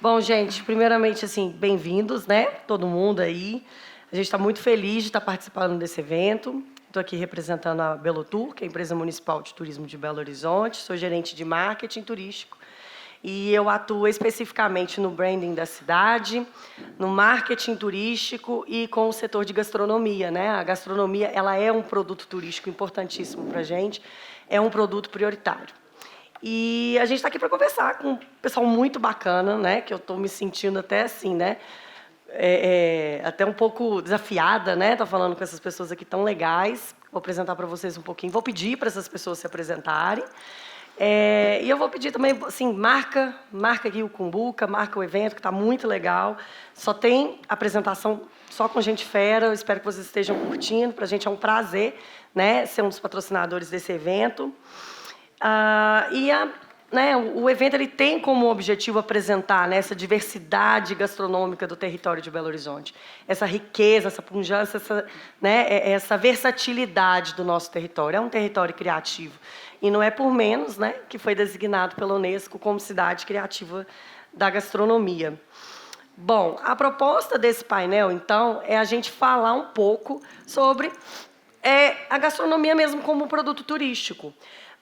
Bom, gente, primeiramente, assim, bem-vindos, né? Todo mundo aí. A gente está muito feliz de estar participando desse evento. Estou aqui representando a Belotur, que é a empresa municipal de turismo de Belo Horizonte. Sou gerente de marketing turístico e eu atuo especificamente no branding da cidade, no marketing turístico e com o setor de gastronomia, né? A gastronomia, ela é um produto turístico importantíssimo para a gente, é um produto prioritário. E a gente está aqui para conversar com um pessoal muito bacana, né? Que eu estou me sentindo até assim, né? Até um pouco desafiada, né? Estou falando com essas pessoas aqui tão legais. Vou apresentar para vocês um pouquinho. Vou pedir para essas pessoas se apresentarem. E eu vou pedir também, assim, marca aqui o Cumbuca, marca o evento, que está muito legal. Só tem apresentação só com gente fera. Eu espero que vocês estejam curtindo. Para a gente é um prazer, né? Ser um dos patrocinadores desse evento. Né, o evento ele tem como objetivo apresentar, né, essa diversidade gastronômica do território de Belo Horizonte, essa riqueza, essa pujança, essa versatilidade do nosso território. É um território criativo e não é por menos, né, que foi designado pela Unesco como cidade criativa da gastronomia. Bom, a proposta desse painel, então, é a gente falar um pouco sobre a gastronomia mesmo como produto turístico.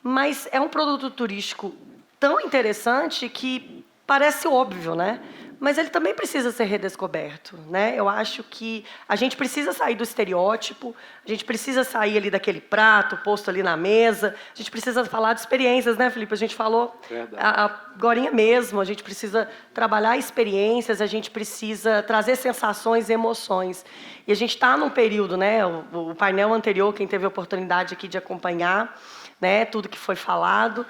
Mas é um produto turístico tão interessante que parece óbvio, né? Mas ele também precisa ser redescoberto, né? Eu acho que a gente precisa sair do estereótipo, a gente precisa sair ali daquele prato posto ali na mesa, a gente precisa falar de experiências, né, Felipe? A gente falou agorinha mesmo, a gente precisa trabalhar experiências, a gente precisa trazer sensações e emoções. E a gente está num período, né? O painel anterior, quem teve a oportunidade aqui de acompanhar, né, tudo que foi falado,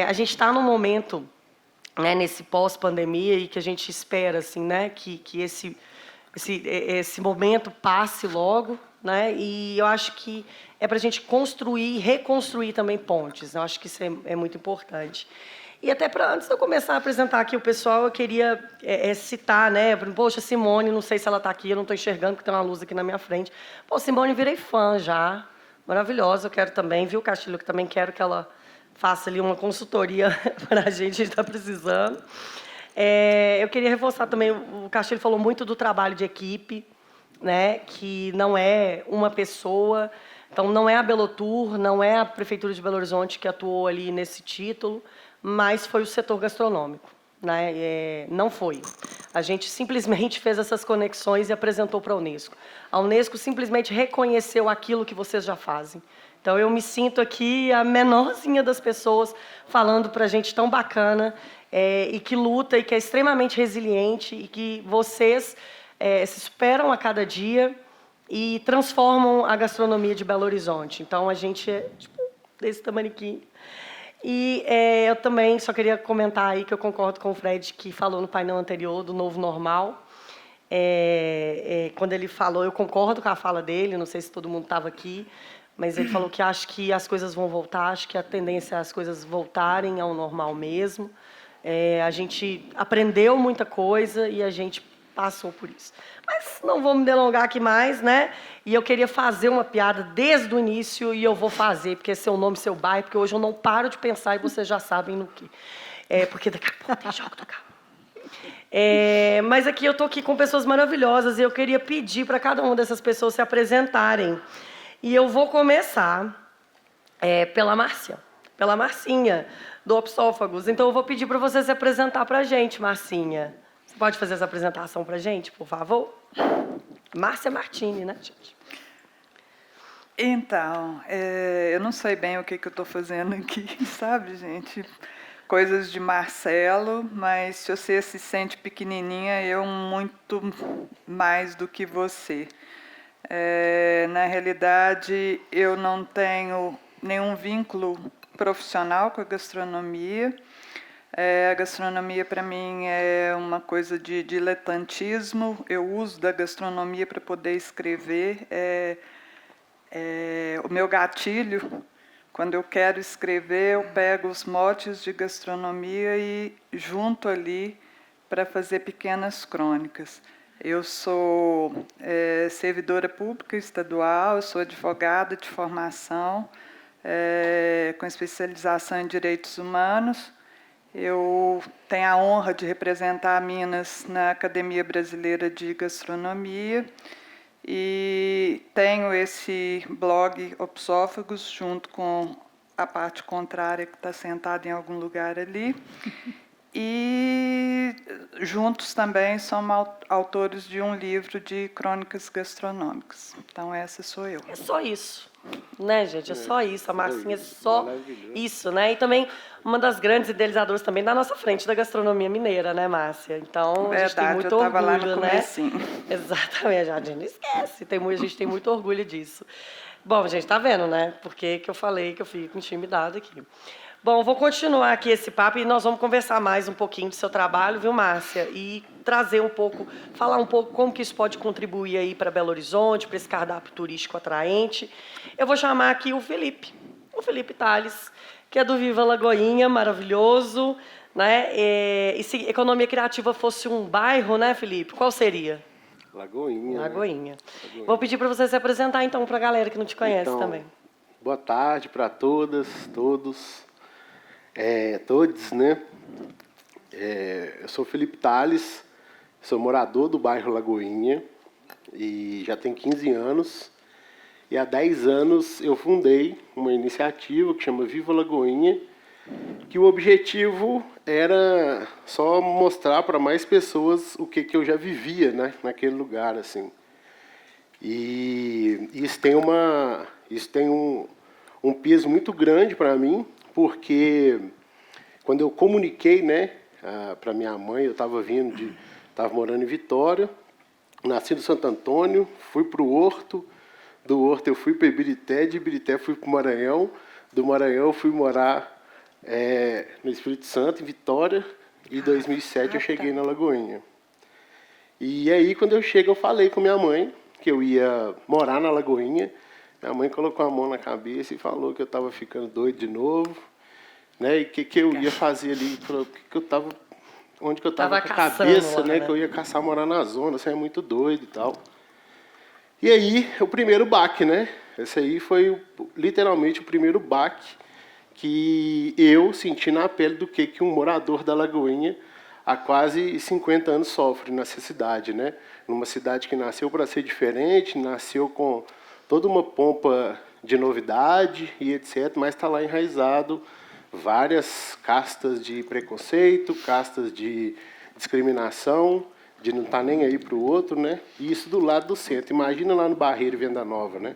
a gente está num momento, né, nesse pós-pandemia e que a gente espera, assim, né, que esse momento passe logo, né, e eu acho que é para a gente construir e reconstruir também pontes. Eu acho que isso é muito importante. E até antes de eu começar a apresentar aqui o pessoal, eu queria citar, né? Poxa, Simone, não sei se ela está aqui, eu não estou enxergando, porque tem uma luz aqui na minha frente. Pô, Simone, virei fã já. Maravilhosa, eu quero também, viu, Castilho, que também quero que ela faça ali uma consultoria para a gente está precisando. Eu queria reforçar também, o Castilho falou muito do trabalho de equipe, né, que não é uma pessoa, então não é a Belotur, não é a Prefeitura de Belo Horizonte que atuou ali nesse título, mas foi o setor gastronômico, né? Não foi. A gente simplesmente fez essas conexões e apresentou para a Unesco. A Unesco simplesmente reconheceu aquilo que vocês já fazem. Então, eu me sinto aqui a menorzinha das pessoas falando para a gente tão bacana e que luta e que é extremamente resiliente e que vocês se superam a cada dia e transformam a gastronomia de Belo Horizonte. Então, a gente é tipo, desse tamaniquinho. E eu também só queria comentar aí que eu concordo com o Fred, que falou no painel anterior do novo normal. Quando ele falou, eu concordo com a fala dele, não sei se todo mundo estava aqui, mas ele falou que acha que as coisas vão voltar, acho que a tendência é as coisas voltarem ao normal mesmo. A gente aprendeu muita coisa e a gente passou por isso. Mas não vou me delongar aqui mais, né? E eu queria fazer uma piada desde o início e eu vou fazer, porque é seu nome, seu bairro, porque hoje eu não paro de pensar e vocês já sabem no que. Porque daqui a pouco tem jogo do carro. Mas aqui eu estou aqui com pessoas maravilhosas e eu queria pedir para cada uma dessas pessoas se apresentarem. E eu vou começar pela Márcia, pela Marcinha, do Opsófagos. Então, eu vou pedir para você se apresentar para a gente, Marcinha. Você pode fazer essa apresentação para a gente, por favor? Márcia Martini, né, gente? Então, eu não sei bem o que eu estou fazendo aqui, sabe, gente? Coisas de Marcelo, mas se você se sente pequenininha, eu muito mais do que você. Na realidade, eu não tenho nenhum vínculo profissional com a gastronomia. A gastronomia, para mim, é uma coisa de diletantismo. Eu uso da gastronomia para poder escrever. O meu gatilho, quando eu quero escrever, eu pego os motes de gastronomia e junto ali para fazer pequenas crônicas. Eu sou servidora pública estadual, eu sou advogada de formação, com especialização em direitos humanos, Eu tenho a honra de representar Minas na Academia Brasileira de Gastronomia e tenho esse blog Opsófagos junto com a parte contrária que está sentada em algum lugar ali. E juntos também somos autores de um livro de crônicas gastronômicas. Então, essa sou eu. É só isso, né, gente? É só isso. A Marcinha é isso. só Maravilhoso. isso, né? E também uma das grandes idealizadoras também da nossa frente da gastronomia mineira, né, Márcia? Então, a gente tem Verdade, muito eu estava lá orgulho, no né? comecinho. Exatamente, a gente não esquece. A gente tem muito orgulho disso. Bom, gente, tá vendo, né? Por que eu falei que eu fico intimidada aqui? Bom, vou continuar aqui esse papo e nós vamos conversar mais um pouquinho do seu trabalho, viu, Márcia? E trazer um pouco, falar um pouco como que isso pode contribuir aí para Belo Horizonte, para esse cardápio turístico atraente. Eu vou chamar aqui o Felipe Tales, que é do Viva Lagoinha, maravilhoso, né? E se Economia Criativa fosse um bairro, né, Felipe? Qual seria? Lagoinha. Lagoinha. Lagoinha. Vou pedir para você se apresentar, então, para a galera que não te conhece Então, também. Boa tarde para todas, todos, todes, né? Eu sou Felipe Tales, sou morador do bairro Lagoinha e já tenho 15 anos. E há 10 anos eu fundei uma iniciativa que chama Viva Lagoinha, que o objetivo era só mostrar para mais pessoas o que eu já vivia, né, naquele lugar, assim. E isso tem um peso muito grande para mim, porque quando eu comuniquei, né, para minha mãe, eu estava morando em Vitória, nasci no Santo Antônio, fui para o Horto, do Horto eu fui para Ibirité, de Ibirité fui para o Maranhão, do Maranhão eu fui morar no Espírito Santo, em Vitória, e em 2007 eu cheguei na Lagoinha. E aí, quando eu chego, eu falei com minha mãe que eu ia morar na Lagoinha. Minha mãe colocou a mão na cabeça e falou que eu estava ficando doido de novo, né? E que eu ia fazer ali, onde que eu estava com a cabeça, lá, né? Que eu ia caçar morar na zona, você é muito doido e tal. E aí, o primeiro baque, né? Esse aí foi literalmente o primeiro baque que eu senti na pele do que um morador da Lagoinha há quase 50 anos sofre nessa cidade, né? Numa cidade que nasceu para ser diferente, nasceu com toda uma pompa de novidade e etc., mas está lá enraizado várias castas de preconceito, castas de discriminação, de não estar nem aí para o outro, né? E isso do lado do centro. Imagina lá no Barreiro, Venda Nova, né?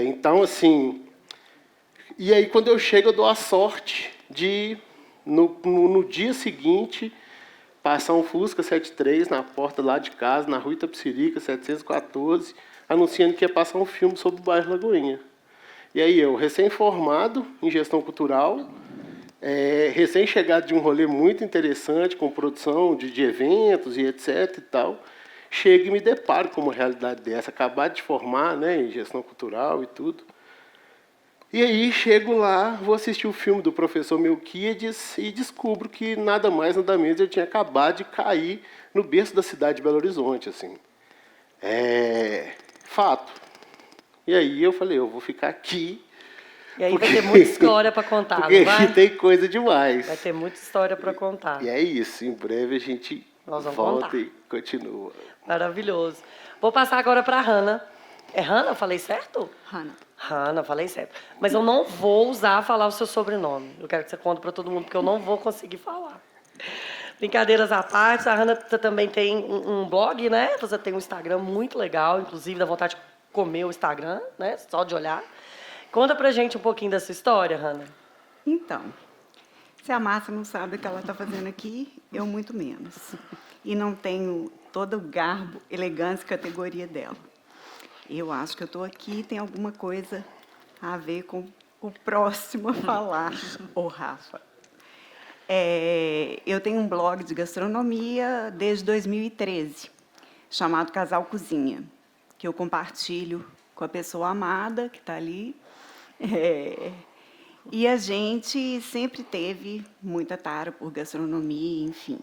Então, assim... E aí, quando eu chego, eu dou a sorte de, no dia seguinte, passar um Fusca 73 na porta lá de casa, na Rua Itapecerica, 714, anunciando que ia passar um filme sobre o bairro Lagoinha. E aí eu, recém-formado em gestão cultural, recém-chegado de um rolê muito interessante, com produção de eventos e etc. e tal, chego e me deparo com uma realidade dessa, acabado de formar, né, em gestão cultural e tudo. E aí chego lá, vou assistir o filme do professor Melquiades e descubro que nada mais, nada menos, eu tinha acabado de cair no berço da cidade de Belo Horizonte, assim. Fato. E aí eu falei, eu vou ficar aqui. E aí vai ter muita história para contar, porque não vai? aqui tem coisa demais. Vai ter muita história para contar. E é isso, em breve a gente volta contar. e continua. Maravilhoso. Vou passar agora para a Hanna. É Hanna? Eu falei certo? Hanna. Hanna, falei certo. Mas eu não vou falar o seu sobrenome. Eu quero que você conte para todo mundo, porque eu não vou conseguir falar. Brincadeiras à parte, a Hanna também tem um blog, né? Você tem um Instagram muito legal, inclusive dá vontade de comer o Instagram, né? Só de olhar. Conta pra gente um pouquinho dessa história, Hanna. Então, se a Márcia não sabe o que ela está fazendo aqui, eu muito menos. E não tenho todo o garbo, elegância e categoria dela. Eu acho que eu estou aqui e tem alguma coisa a ver com o próximo a falar, o Rafa. Eu tenho um blog de gastronomia desde 2013, chamado Casal Cozinha, que eu compartilho com a pessoa amada, que está ali. E a gente sempre teve muita tara por gastronomia, enfim.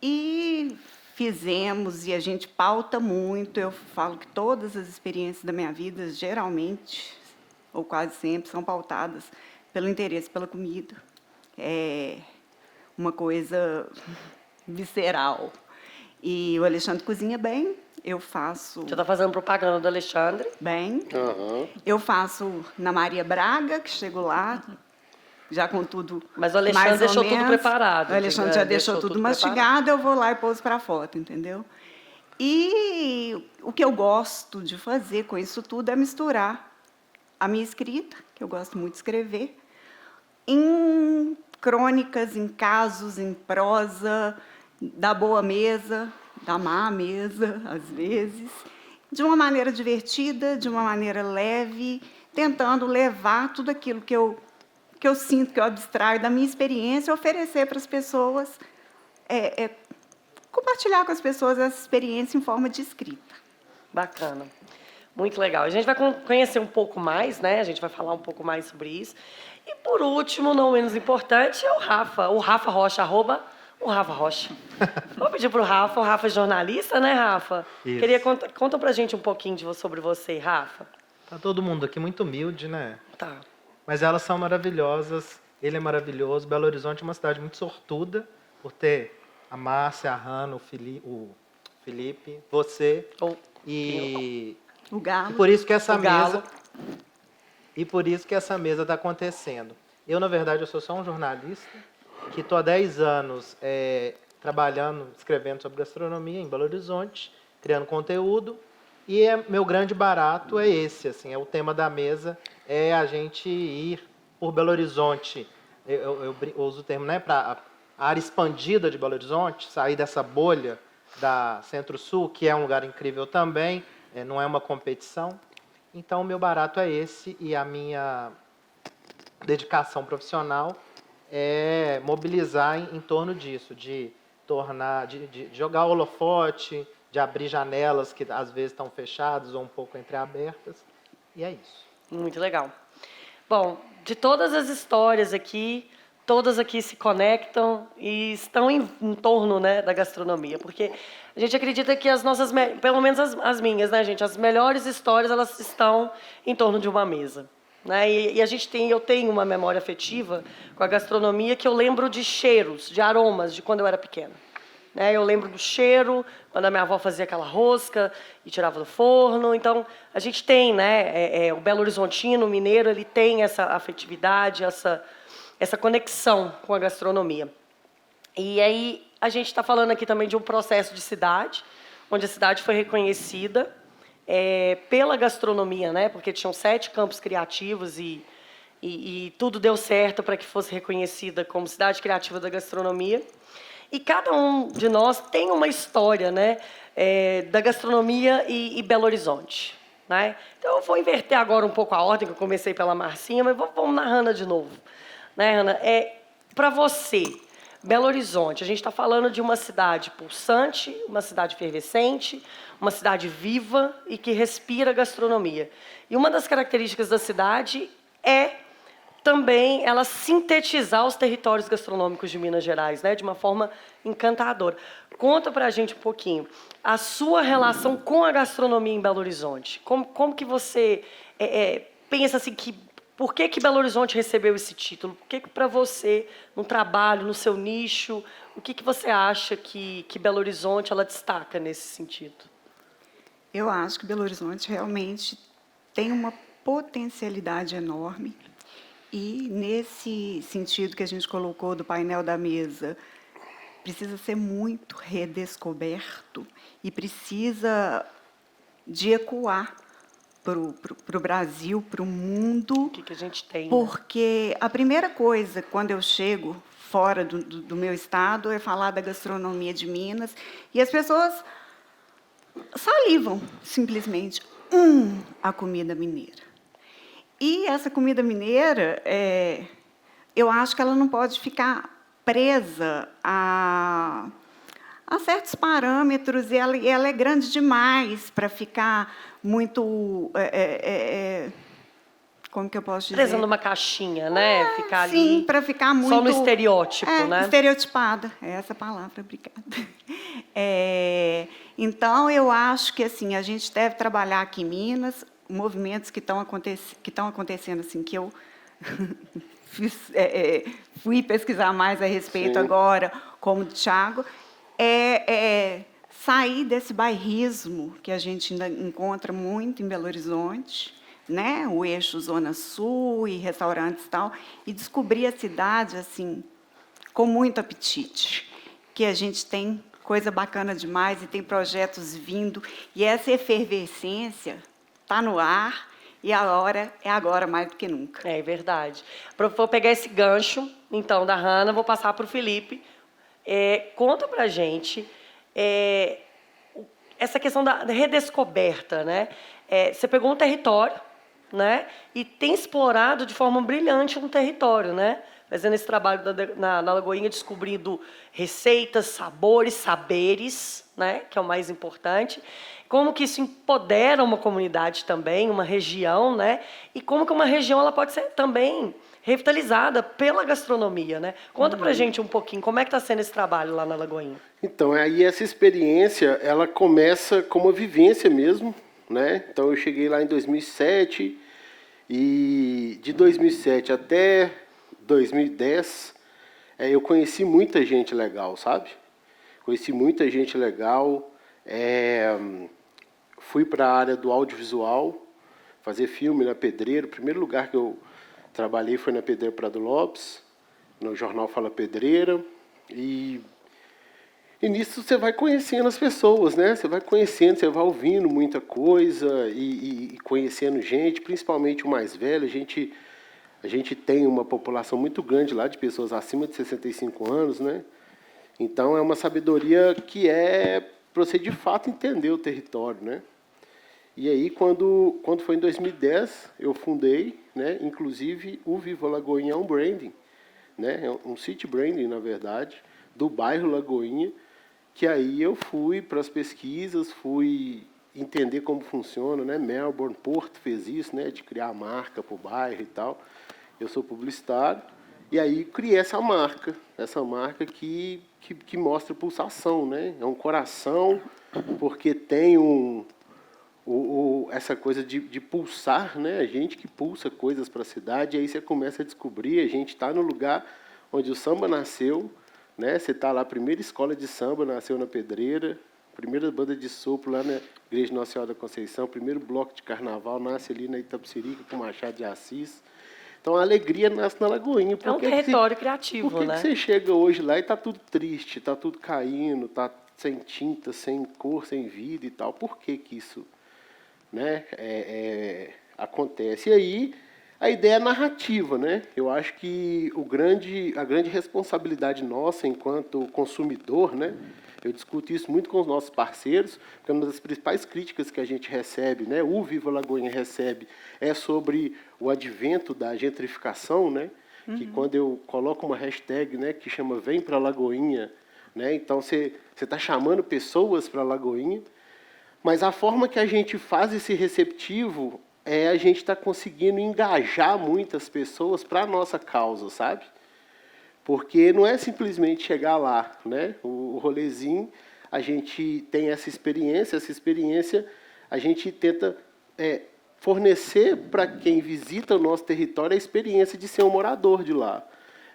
E fizemos, e a gente pauta muito, eu falo que todas as experiências da minha vida, geralmente, ou quase sempre, são pautadas pelo interesse pela comida, é uma coisa visceral. E o Alexandre cozinha bem, eu faço Você está fazendo propaganda do Alexandre. bem. Aham. Eu faço na Maria Braga, que chego lá, já com tudo. Mas o Alexandre mais ou deixou tudo menos. preparado, O Alexandre já deixou tudo mastigado, eu vou lá e pouso para foto, entendeu? E o que eu gosto de fazer com isso tudo é misturar a minha escrita, que eu gosto muito de escrever, em crônicas, em casos, em prosa, da boa mesa, da má mesa, às vezes, de uma maneira divertida, de uma maneira leve, tentando levar tudo aquilo que eu sinto, que eu abstraio da minha experiência, oferecer para as pessoas, compartilhar com as pessoas essa experiência em forma de escrita. Bacana. Muito legal. A gente vai conhecer um pouco mais, né? A gente vai falar um pouco mais sobre isso. E, por último, não menos importante, é o Rafa Rocha, o Rafa Rocha. Vou pedir para o Rafa é jornalista, né, Rafa? Isso. Queria conta pra gente um pouquinho sobre você, Rafa. Tá todo mundo aqui muito humilde, né? Tá. Mas elas são maravilhosas, ele é maravilhoso. Belo Horizonte é uma cidade muito sortuda por ter a Márcia, a Hanna, o Felipe, você. E O Galo. por isso que essa O Galo. mesa. E por isso que essa mesa está acontecendo. Eu, na verdade, eu sou só um jornalista que estou há 10 anos trabalhando, escrevendo sobre gastronomia em Belo Horizonte, criando conteúdo. E meu grande barato é esse, assim, é o tema da mesa, é a gente ir por Belo Horizonte. Eu uso o termo, né, para a área expandida de Belo Horizonte, sair dessa bolha da Centro-Sul, que é um lugar incrível também, não é uma competição. Então, o meu barato é esse e a minha dedicação profissional é mobilizar em torno disso, de jogar holofote, de abrir janelas que às vezes estão fechadas ou um pouco entreabertas. E é isso. Muito legal. Bom, de todas as histórias aqui, todas aqui se conectam e estão em torno, né, da gastronomia, porque a gente acredita que as nossas, pelo menos as minhas, né, gente, as melhores histórias, elas estão em torno de uma mesa, né? E eu tenho uma memória afetiva com a gastronomia que eu lembro de cheiros, de aromas de quando eu era pequena. Eu lembro do cheiro, quando a minha avó fazia aquela rosca e tirava do forno. Então, a gente tem, né, o Belo Horizontino, o mineiro, ele tem essa afetividade, essa conexão com a gastronomia. E aí, a gente está falando aqui também de um processo de cidade, onde a cidade foi reconhecida pela gastronomia, né, porque tinham 7 campos criativos e tudo deu certo para que fosse reconhecida como cidade criativa da gastronomia. E cada um de nós tem uma história, né, da gastronomia e Belo Horizonte, né? Então, eu vou inverter agora um pouco a ordem, que eu comecei pela Marcinha, mas vamos na Hanna de novo. Né, Hanna? Para você, Belo Horizonte, a gente está falando de uma cidade pulsante, uma cidade efervescente, uma cidade viva e que respira gastronomia. E uma das características da cidade é também ela sintetizar os territórios gastronômicos de Minas Gerais, né, de uma forma encantadora. Conta pra gente um pouquinho a sua relação com a gastronomia em Belo Horizonte. Como que você pensa assim, por que Belo Horizonte recebeu esse título? Por que para você, no trabalho, no seu nicho, o que você acha que Belo Horizonte ela destaca nesse sentido? Eu acho que Belo Horizonte realmente tem uma potencialidade enorme. E, nesse sentido que a gente colocou do painel da mesa, precisa ser muito redescoberto e precisa de ecoar para o Brasil, para o mundo. O que a gente tem? Porque a primeira coisa, quando eu chego fora do meu estado, é falar da gastronomia de Minas. E as pessoas salivam, simplesmente, a comida mineira. E essa comida mineira, eu acho que ela não pode ficar presa a certos parâmetros, e ela é grande demais para ficar muito... como que eu posso dizer? Presa numa caixinha, né? Ficar ali. Sim, para ficar muito... Só no estereótipo, né? Estereotipada, é essa palavra, obrigada. Então, eu acho que assim, a gente deve trabalhar aqui em Minas movimentos que estão acontecendo, assim, que eu fui pesquisar mais a respeito Sim. agora, como o Thiago, sair desse bairrismo que a gente ainda encontra muito em Belo Horizonte, né? O eixo Zona Sul e restaurantes e tal, e descobrir a cidade assim com muito apetite, que a gente tem coisa bacana demais e tem projetos vindo, e essa efervescência está no ar, e a hora é agora mais do que nunca. É verdade. Vou pegar esse gancho, então, da Hanna, vou passar para o Felipe. Conta para a gente essa questão da redescoberta, né? Você pegou um território, né? E tem explorado de forma brilhante um território, né? Fazendo esse trabalho na Lagoinha, descobrindo receitas, sabores, saberes, né? Que é o mais importante. Como que isso empodera uma comunidade também, uma região, né? E como que uma região ela pode ser também revitalizada pela gastronomia, né? Conta pra gente um pouquinho, como é que está sendo esse trabalho lá na Lagoinha? Então, aí essa experiência, ela começa com uma vivência mesmo, né? Então, eu cheguei lá em 2007 e de 2007 até 2010, eu conheci muita gente legal, sabe? Conheci muita gente legal, fui para a área do audiovisual, fazer filme na Pedreira. O primeiro lugar que eu trabalhei foi na Pedreira Prado Lopes, no jornal Fala Pedreira, e nisso você vai conhecendo as pessoas, né? Você vai conhecendo, você vai ouvindo muita coisa e conhecendo gente, principalmente o mais velho. A gente tem uma população muito grande lá de pessoas acima de 65 anos, né? Então, é uma sabedoria que para você, de fato, entender o território, né? E aí, quando foi em 2010, eu fundei, né? Inclusive, o Viva Lagoinha é um branding, né? É um city branding, na verdade, do bairro Lagoinha, que aí eu fui para as pesquisas, fui entender como funciona, né? Melbourne, Porto fez isso, né? De criar a marca para o bairro e tal. Eu sou publicitário, e aí criei essa marca que mostra pulsação, né? É um coração, porque tem essa coisa de pulsar, né? A gente que pulsa coisas para a cidade, e aí você começa a descobrir, a gente está no lugar onde o samba nasceu, né? Você está lá, a primeira escola de samba nasceu na Pedreira, primeira banda de sopro lá na Igreja Nossa Senhora da Conceição, primeiro bloco de carnaval nasce ali na Itapecerica com Machado de Assis. Então, a alegria nasce na Lagoinha. É um território criativo, por que né? que você chega hoje lá e está tudo triste, está tudo caindo, está sem tinta, sem cor, sem vida e tal? Por que que isso, né, acontece? E aí, a ideia é narrativa, né? Eu acho que a grande responsabilidade nossa enquanto consumidor, né? Eu discuto isso muito com os nossos parceiros, porque uma das principais críticas que a gente recebe, né, o Viva Lagoinha recebe, é sobre o advento da gentrificação, né? Que quando eu coloco uma hashtag, né, que chama Vem para Lagoinha, né? Então você está chamando pessoas para Lagoinha, mas a forma que a gente faz esse receptivo a gente está conseguindo engajar muitas pessoas para a nossa causa, sabe? Porque não é simplesmente chegar lá, né? O rolezinho, a gente tem essa experiência a gente tenta fornecer para quem visita o nosso território a experiência de ser um morador de lá.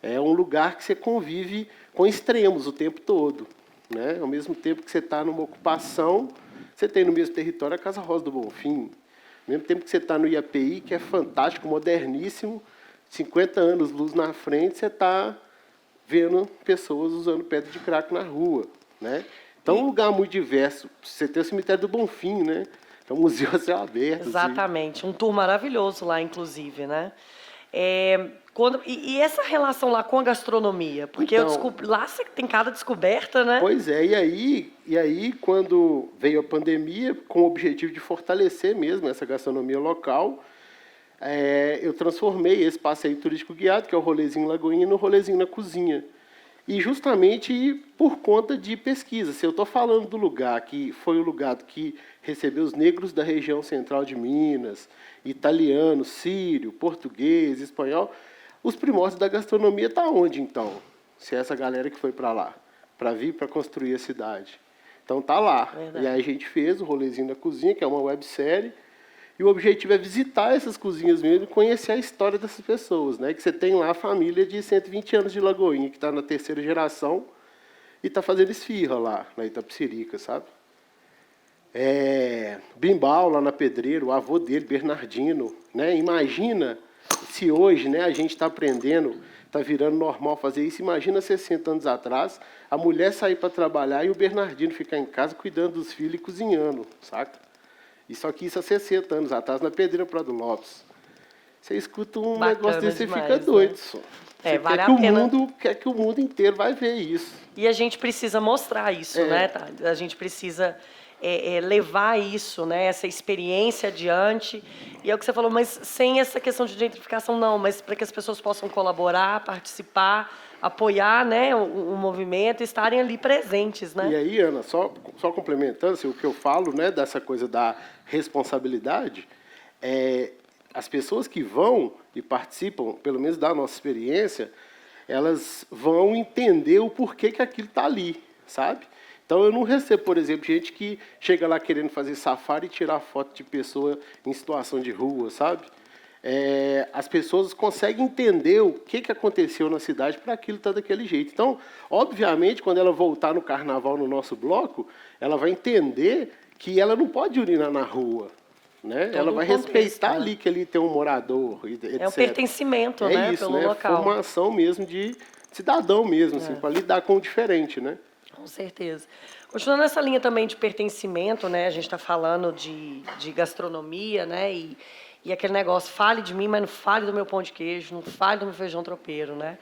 É um lugar que você convive com extremos o tempo todo, né? Ao mesmo tempo que você está numa ocupação, você tem no mesmo território a Casa Rosa do Bonfim. Ao mesmo tempo que você está no IAPI, que é fantástico, moderníssimo, 50 anos luz na frente, você está vendo pessoas usando pedra de crack na rua, né? Então, é um lugar muito diverso. Você tem o cemitério do Bonfim, né? É um museu a céu aberto. Exatamente. Um tour maravilhoso lá, inclusive, né? E essa relação lá com a gastronomia? Porque Então, eu descobri, lá você tem cada descoberta, né? Pois é, e aí quando veio a pandemia, com o objetivo de fortalecer mesmo essa gastronomia local, eu transformei esse passeio turístico guiado, que é o Rolezinho Lagoinha, no Rolezinho na Cozinha. E justamente por conta de pesquisa. Se eu estou falando do lugar que foi o lugar que recebeu os negros da região central de Minas, italiano, sírio, português, espanhol, os primórdios da gastronomia estão onde, então? Se é essa galera que foi para lá, para vir para construir a cidade. Então, está lá. Verdade. E aí a gente fez o Rolezinho da Cozinha, que é uma websérie, E o objetivo é visitar essas cozinhas mesmo e conhecer a história dessas pessoas, né? Que você tem lá a família de 120 anos de Lagoinha, que está na 3ª geração e está fazendo esfirra lá, na Itapecerica, sabe? Bimbal, lá na Pedreira, o avô dele, Bernardino, né? Imagina se hoje, né, a gente está aprendendo, está virando normal fazer isso. Imagina 60 anos atrás, a mulher sair para trabalhar e o Bernardino ficar em casa cuidando dos filhos e cozinhando, saca? Isso aqui, isso há 60 anos atrás, na Pedreira Prado Lopes. Você escuta um Bacana negócio desse, você demais, fica doido. né? Só. Vale quer a que pena. quer que o mundo inteiro vai ver isso. E a gente precisa mostrar isso, né, tá? A gente precisa levar isso, né, essa experiência adiante. E é o que você falou, mas sem essa questão de gentrificação, não, mas para que as pessoas possam colaborar, participar, apoiar, né, o movimento e estarem ali presentes, né? E aí, Ana, só complementando assim, o que eu falo, né, dessa coisa da responsabilidade, as pessoas que vão e participam, pelo menos da nossa experiência, elas vão entender o porquê que aquilo está ali, sabe? Então, eu não recebo, por exemplo, gente que chega lá querendo fazer safari e tirar foto de pessoa em situação de rua, sabe? As pessoas conseguem entender o que aconteceu na cidade para aquilo estar daquele jeito. Então, obviamente, quando ela voltar no carnaval no nosso bloco, ela vai entender que ela não pode urinar na rua, né? Todo Ela vai um contexto, respeitar né? ali que ali tem um morador, etc. É um pertencimento, né, isso, pelo né? local. Formação mesmo de cidadão mesmo, assim, para lidar com o diferente, né? Com certeza. Continuando nessa linha também de pertencimento, né? A gente está falando de gastronomia, né? E aquele negócio, fale de mim, mas não fale do meu pão de queijo, não fale do meu feijão tropeiro, né?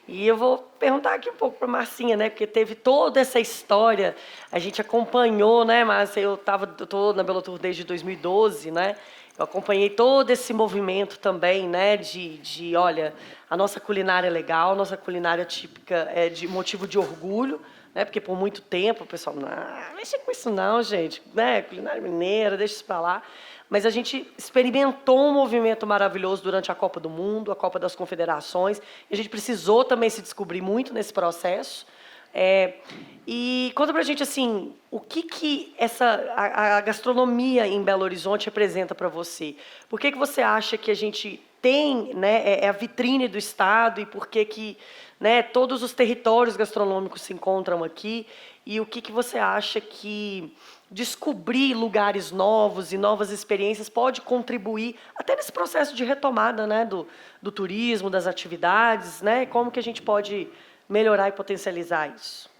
E eu vou perguntar aqui um pouco para a Marcinha, né? Porque teve toda essa história, a gente acompanhou, né, Márcia? Eu estou na Belo Tour desde 2012, né? Eu acompanhei todo esse movimento também, né? Olha, a nossa culinária é legal, a nossa culinária típica é de motivo de orgulho, né? Porque por muito tempo o pessoal, não, mexe com isso não, gente, né? Culinária mineira, deixa isso para lá. Mas a gente experimentou um movimento maravilhoso durante a Copa do Mundo, a Copa das Confederações, e a gente precisou também se descobrir muito nesse processo. E conta pra gente, assim, o que a gastronomia em Belo Horizonte representa para você? Por que você acha que a gente tem, né, a vitrine do Estado e por que né, todos os territórios gastronômicos se encontram aqui? E o que você acha que descobrir lugares novos e novas experiências pode contribuir até nesse processo de retomada, né, do turismo, das atividades, né? Como que a gente pode melhorar e potencializar isso?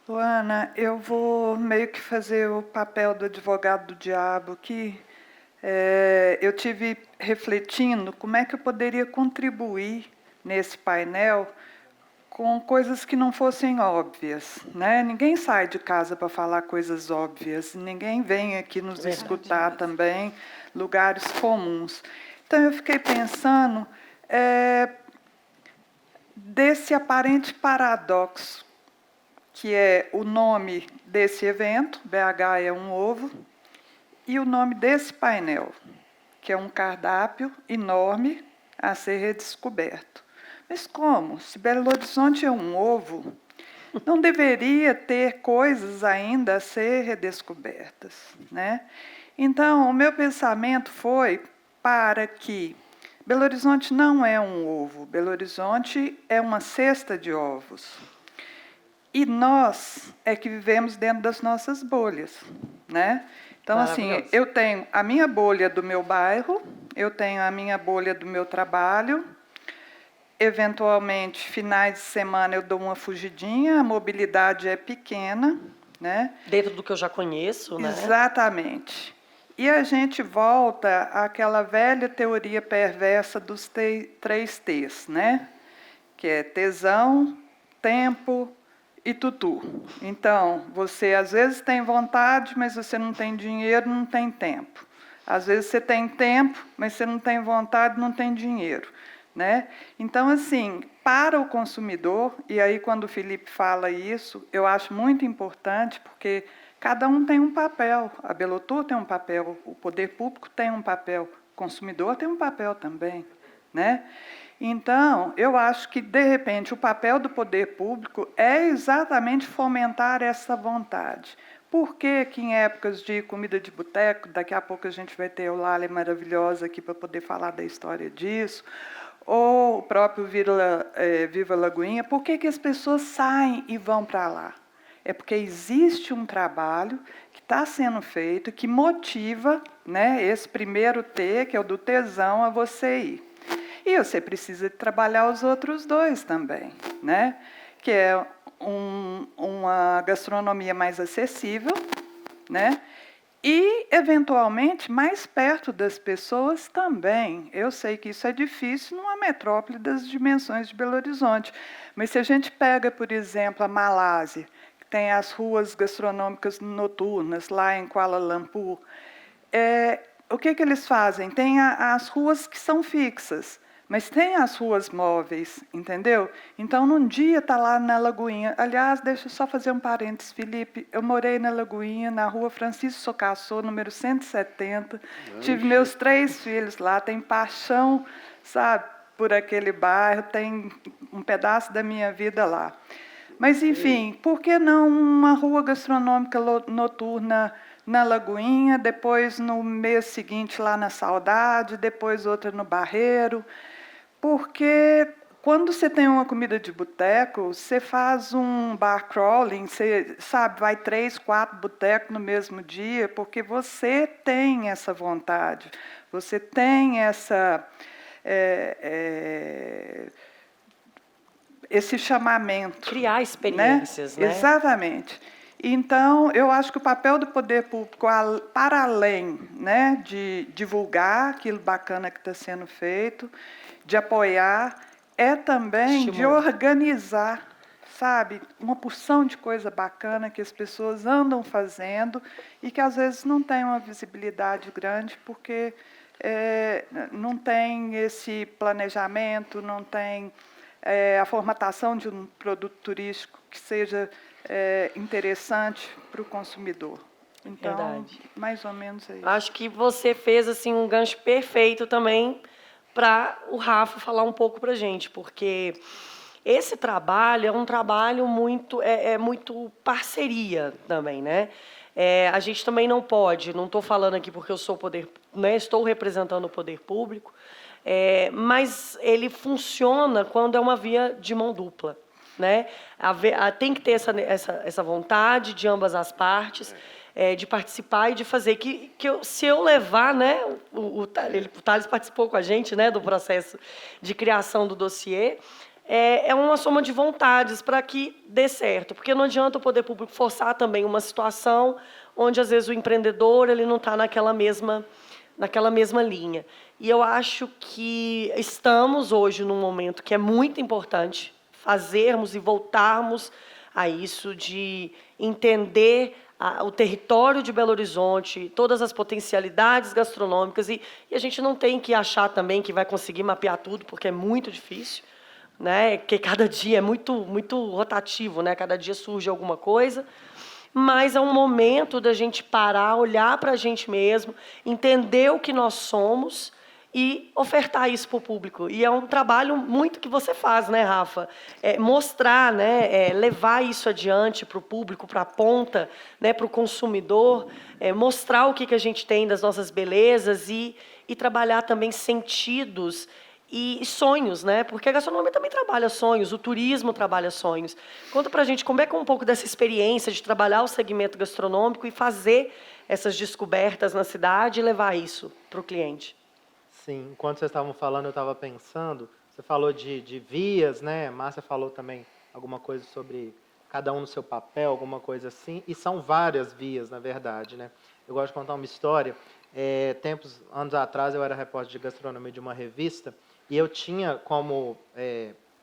Luana, eu vou meio que fazer o papel do advogado do diabo aqui. Eu tive refletindo como é que eu poderia contribuir nesse painel com coisas que não fossem óbvias, né? Ninguém sai de casa para falar coisas óbvias, ninguém vem aqui nos escutar também, lugares comuns. Então, eu fiquei pensando desse aparente paradoxo, que é o nome desse evento, BH é um ovo, e o nome desse painel, que é um cardápio enorme a ser redescoberto. Mas como? Se Belo Horizonte é um ovo, não deveria ter coisas ainda a ser redescobertas, né? Então, o meu pensamento foi para que Belo Horizonte não é um ovo, Belo Horizonte é uma cesta de ovos. E nós é que vivemos dentro das nossas bolhas, né? Então, assim, eu tenho a minha bolha do meu bairro, eu tenho a minha bolha do meu trabalho. Eventualmente, finais de semana eu dou uma fugidinha, a mobilidade é pequena, né? Dentro do que eu já conheço, né? Exatamente. E a gente volta àquela velha teoria perversa dos 3 T's, né? Que é tesão, tempo e tutu. Então, você às vezes tem vontade, mas você não tem dinheiro, não tem tempo. Às vezes você tem tempo, mas você não tem vontade, não tem dinheiro, né? Então, assim, para o consumidor, e aí quando o Felipe fala isso, eu acho muito importante, porque cada um tem um papel. A Belo Tour tem um papel, o poder público tem um papel, o consumidor tem um papel também, né? Então, eu acho que, de repente, o papel do poder público é exatamente fomentar essa vontade. por que que em épocas de comida de boteco, daqui a pouco a gente vai ter a Eulália maravilhosa aqui para poder falar da história disso, ou o próprio Viva Lagoinha, por que que as pessoas saem e vão para lá? É porque existe um trabalho que está sendo feito, que motiva, né, esse primeiro T, que é o do tesão, a você ir. E você precisa trabalhar os outros dois também, né? Que é uma gastronomia mais acessível, né? E, eventualmente, mais perto das pessoas também. Eu sei que isso é difícil numa metrópole das dimensões de Belo Horizonte. Mas se a gente pega, por exemplo, a Malásia, que tem as ruas gastronômicas noturnas lá em Kuala Lumpur, o que eles fazem? Tem as ruas que são fixas, mas tem as ruas móveis, entendeu? Então, num dia está lá na Lagoinha. Aliás, deixa eu só fazer um parênteses, Felipe. Eu morei na Lagoinha, na rua Francisco Socassô, número 170. Tive meus 3 filhos lá, tenho paixão, sabe, por aquele bairro, tem um pedaço da minha vida lá. Mas, enfim, por que não uma rua gastronômica noturna na Lagoinha, depois no mês seguinte lá na Saudade, depois outra no Barreiro? Porque quando você tem uma comida de boteco, você faz um bar crawling, você sabe, vai 3, 4 botecos no mesmo dia, porque você tem essa vontade, você tem esse chamamento. Criar experiências, né? Exatamente. Então, eu acho que o papel do poder público, para além, né, de divulgar aquilo bacana que está sendo feito, de apoiar, é também de organizar, sabe, uma porção de coisa bacana que as pessoas andam fazendo e que às vezes não tem uma visibilidade grande porque não tem esse planejamento, não tem a formatação de um produto turístico que seja interessante para o consumidor. Então, Verdade. mais ou menos é isso. Acho que você fez assim um gancho perfeito também para o Rafa falar um pouco para a gente, porque esse trabalho é um trabalho muito muito parceria também, né? A gente também não pode, não estou falando aqui porque eu sou poder, né? Estou representando o poder público, mas ele funciona quando é uma via de mão dupla, né? Tem que ter essa vontade de ambas as partes. De participar e de fazer se eu levar, né, o Thales participou com a gente, né, do processo de criação do dossiê, é uma soma de vontades para que dê certo, porque não adianta o poder público forçar também uma situação onde às vezes o empreendedor ele não está naquela mesma linha. E eu acho que estamos hoje num momento que é muito importante fazermos e voltarmos a isso de entender o território de Belo Horizonte, todas as potencialidades gastronômicas, e a gente não tem que achar também que vai conseguir mapear tudo, porque é muito difícil, né? Porque cada dia é muito, muito rotativo, né? Cada dia surge alguma coisa, mas é um momento da gente parar, olhar para a gente mesmo, entender o que nós somos e ofertar isso para o público. E é um trabalho muito que você faz, né, Rafa? Mostrar, né, levar isso adiante para o público, para a ponta, né, para o consumidor, mostrar o que a gente tem das nossas belezas e trabalhar também sentidos e sonhos, né? Porque a gastronomia também trabalha sonhos, o turismo trabalha sonhos. Conta para a gente como é que é um pouco dessa experiência de trabalhar o segmento gastronômico e fazer essas descobertas na cidade e levar isso para o cliente. Sim, enquanto vocês estavam falando, eu estava pensando, você falou de vias, né? Márcia falou também alguma coisa sobre cada um no seu papel, alguma coisa assim, e são várias vias, na verdade, né? Eu gosto de contar uma história. Anos atrás, eu era repórter de gastronomia de uma revista, e eu tinha como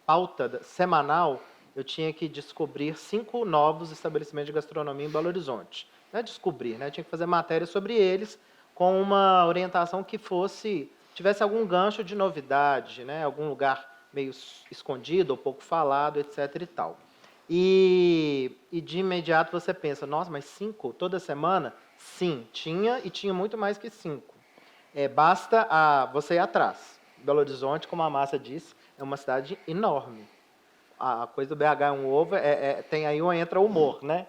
pauta semanal, eu tinha que descobrir 5 novos estabelecimentos de gastronomia em Belo Horizonte. Não é descobrir, né? Eu tinha que fazer matéria sobre eles, com uma orientação que tivesse algum gancho de novidade, né? Algum lugar meio escondido ou pouco falado, etc. e tal. E de imediato você pensa, nossa, mas 5 toda semana? Sim, tinha e tinha muito mais que 5. Basta você ir atrás. Belo Horizonte, como a Márcia disse, é uma cidade enorme. a coisa do BH é um ovo, tem aí entra o humor, né?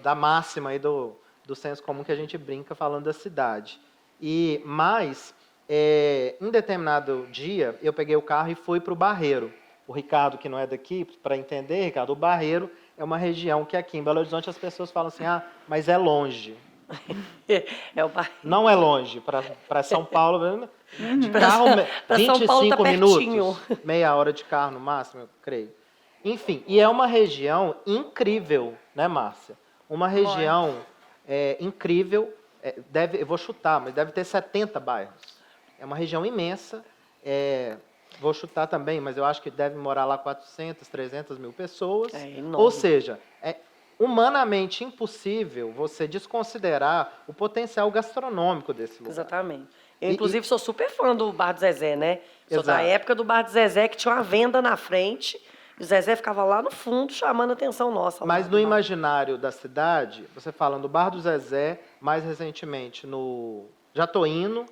Da máxima e do senso comum que a gente brinca falando da cidade. Mas, em determinado dia, eu peguei o carro e fui para o Barreiro. O Ricardo, que não é daqui, para entender, Ricardo, o Barreiro é uma região que aqui em Belo Horizonte as pessoas falam assim, mas é longe. Não é longe, para São Paulo, de carro, pra 25 São Paulo tá minutos, meia hora de carro no máximo, eu creio. Enfim, e é uma região incrível, né, Márcia? Uma região incrível, eu vou chutar, mas deve ter 70 bairros. É uma região imensa, vou chutar também, mas eu acho que deve morar lá 400, 300 mil pessoas. Ou seja, é humanamente impossível você desconsiderar o potencial gastronômico desse lugar. Exatamente. Eu, inclusive, sou super fã do Bar do Zezé, né? Sou Exato. da época do Bar do Zezé, que tinha uma venda na frente, e o Zezé ficava lá no fundo, chamando a atenção nossa. Mas no imaginário da cidade, você falando do Bar do Zezé, mais recentemente no Jatoíno,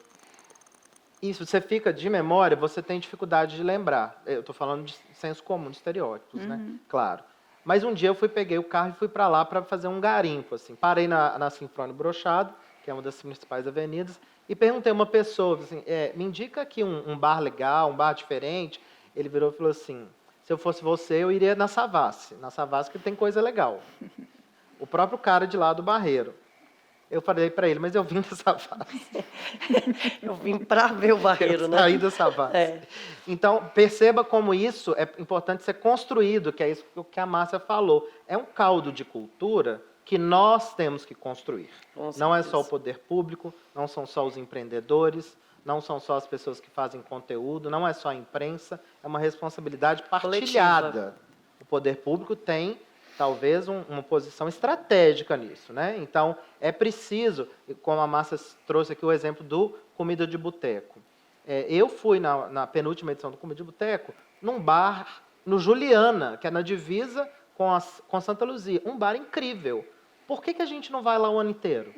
e se você fica de memória, você tem dificuldade de lembrar. Eu estou falando de senso comum, de estereótipos, né? Claro. Mas um dia eu peguei o carro e fui para lá para fazer um garimpo, assim. Parei na Sinfrônio Brochado, que é uma das principais avenidas, e perguntei a uma pessoa, assim, me indica aqui um bar legal, um bar diferente. Ele virou e falou assim, se eu fosse você, eu iria na Savassi. Na Savassi que tem coisa legal. O próprio cara de lá do Barreiro. Eu falei para ele, mas eu vim da Savassi. Eu vim para ver o Barreiro, né? Saí da Savassi. Então, perceba como isso é importante ser construído, que é isso que a Márcia falou. É um caldo de cultura que nós temos que construir. Não é só o poder público, não são só os empreendedores, não são só as pessoas que fazem conteúdo, não é só a imprensa, é uma responsabilidade partilhada. Coletiva. O poder público tem, talvez, uma posição estratégica nisso, né? Então, é preciso, como a Márcia trouxe aqui o exemplo do Comida de Boteco. Eu fui na penúltima edição do Comida de Boteco, num bar no Juliana, que é na divisa com Santa Luzia. Um bar incrível. Por que a gente não vai lá o ano inteiro?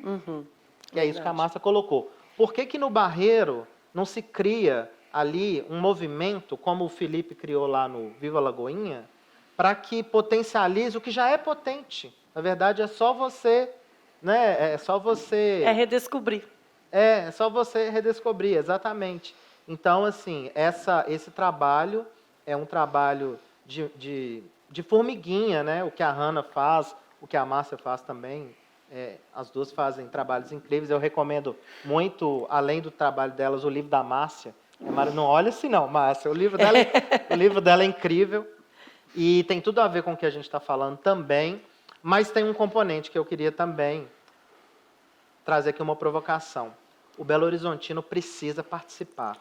E é isso que a Márcia colocou. Por que no Barreiro não se cria ali um movimento, como o Felipe criou lá no Viva Lagoinha, para que potencialize o que já é potente? Na verdade, é só você... né? É só você... redescobrir. É só você redescobrir, exatamente. Então, assim, esse trabalho é um trabalho de formiguinha, né? O que a Hanna faz, o que a Márcia faz também. As duas fazem trabalhos incríveis. Eu recomendo muito, além do trabalho delas, o livro da Márcia. Não olha assim não, Márcia. O livro dela é incrível. E tem tudo a ver com o que a gente está falando também. Mas tem um componente que eu queria também trazer aqui uma provocação. O Belo Horizontino precisa participar.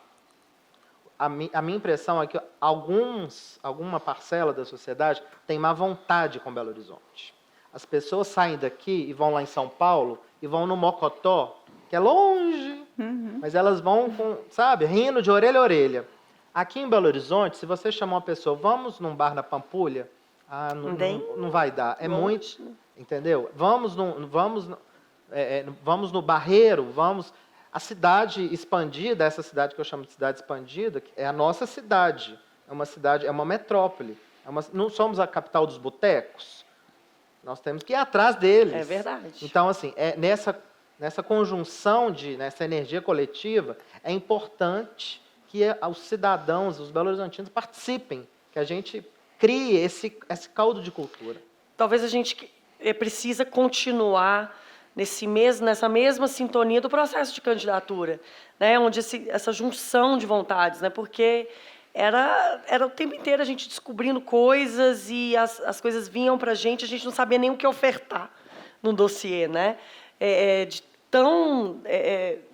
A minha impressão é que alguma parcela da sociedade tem má vontade com Belo Horizonte. As pessoas saem daqui e vão lá em São Paulo e vão no Mocotó, que é longe, mas elas vão, rindo de orelha a orelha. Aqui em Belo Horizonte, se você chamar uma pessoa, vamos num bar na Pampulha, não vai dar. É muito, entendeu? Vamos no Barreiro, A cidade expandida, essa cidade que eu chamo de cidade expandida, é a nossa cidade. É uma metrópole. Não somos a capital dos botecos. Nós temos que ir atrás deles. É verdade. Então, assim, nessa conjunção, nessa energia coletiva, é importante que os cidadãos, os belo-horizontinos, participem, que a gente crie esse caldo de cultura. Talvez a gente precisa continuar nessa mesma sintonia do processo de candidatura, né? Onde essa junção de vontades, né? Porque era o tempo inteiro a gente descobrindo coisas e as coisas vinham para a gente não sabia nem o que ofertar no dossiê, né? De tão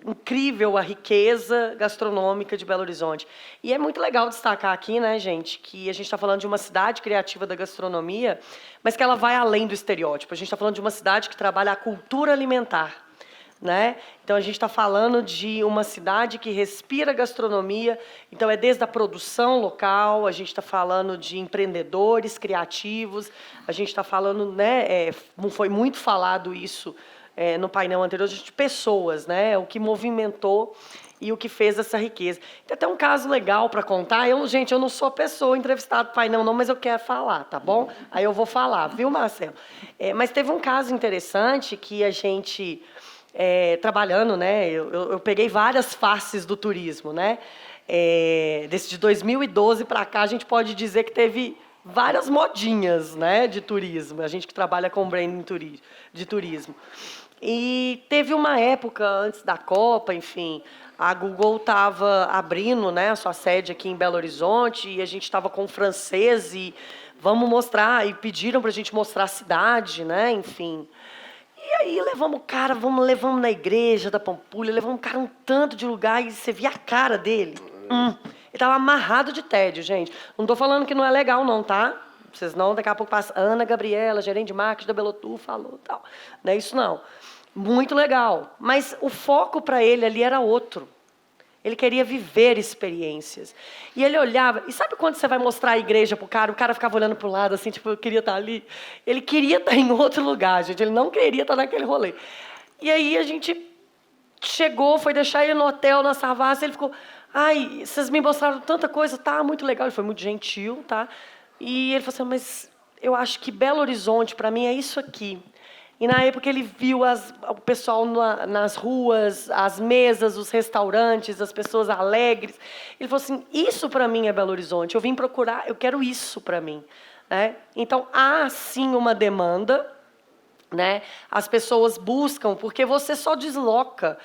incrível a riqueza gastronômica de Belo Horizonte. E é muito legal destacar aqui, né, gente, que a gente está falando de uma cidade criativa da gastronomia, mas que ela vai além do estereótipo. A gente está falando de uma cidade que trabalha a cultura alimentar, né? Então, a gente está falando de uma cidade que respira gastronomia, então é desde a produção local, a gente está falando de empreendedores criativos, a gente está falando, né, foi muito falado isso no painel anterior, de pessoas, né? O que movimentou e o que fez essa riqueza. Tem até um caso legal para contar. Gente, eu não sou a pessoa entrevistada do painel, não, mas eu quero falar, tá bom? Aí eu vou falar, viu, Marcelo? Mas teve um caso interessante que a gente, trabalhando, né? Eu peguei várias faces do turismo, né? Desse de 2012 para cá, a gente pode dizer que teve várias modinhas, né, de turismo. A gente que trabalha com branding de turismo. E teve uma época antes da Copa, enfim, a Google estava abrindo, né, a sua sede aqui em Belo Horizonte e a gente estava com o francês e vamos mostrar, e pediram para a gente mostrar a cidade, né, enfim. E aí levamos o cara, levamos na igreja da Pampulha, levamos o cara um tanto de lugar e você via a cara dele. Ele estava amarrado de tédio, gente. Não estou falando que não é legal, não, tá? Vocês não, daqui a pouco passa Ana Gabriela, gerente de marketing da Belotur, falou tal. Não é isso, não. Muito legal. Mas o foco para ele ali era outro. Ele queria viver experiências. E ele olhava... E sabe quando você vai mostrar a igreja pro cara, o cara ficava olhando pro lado, assim, tipo, eu queria estar ali. Ele queria estar em outro lugar, gente. Ele não queria estar naquele rolê. E aí a gente chegou, foi deixar ele no hotel, na Savassi, ele ficou... Ai, vocês me mostraram tanta coisa, tá muito legal. Ele foi muito gentil, tá? E ele falou assim, mas eu acho que Belo Horizonte, para mim, é isso aqui. E na época ele viu o pessoal nas ruas, as mesas, os restaurantes, as pessoas alegres. Ele falou assim, isso para mim é Belo Horizonte. Eu vim procurar, eu quero isso para mim. Né? Então, há sim uma demanda, né? As pessoas buscam, porque você só desloca.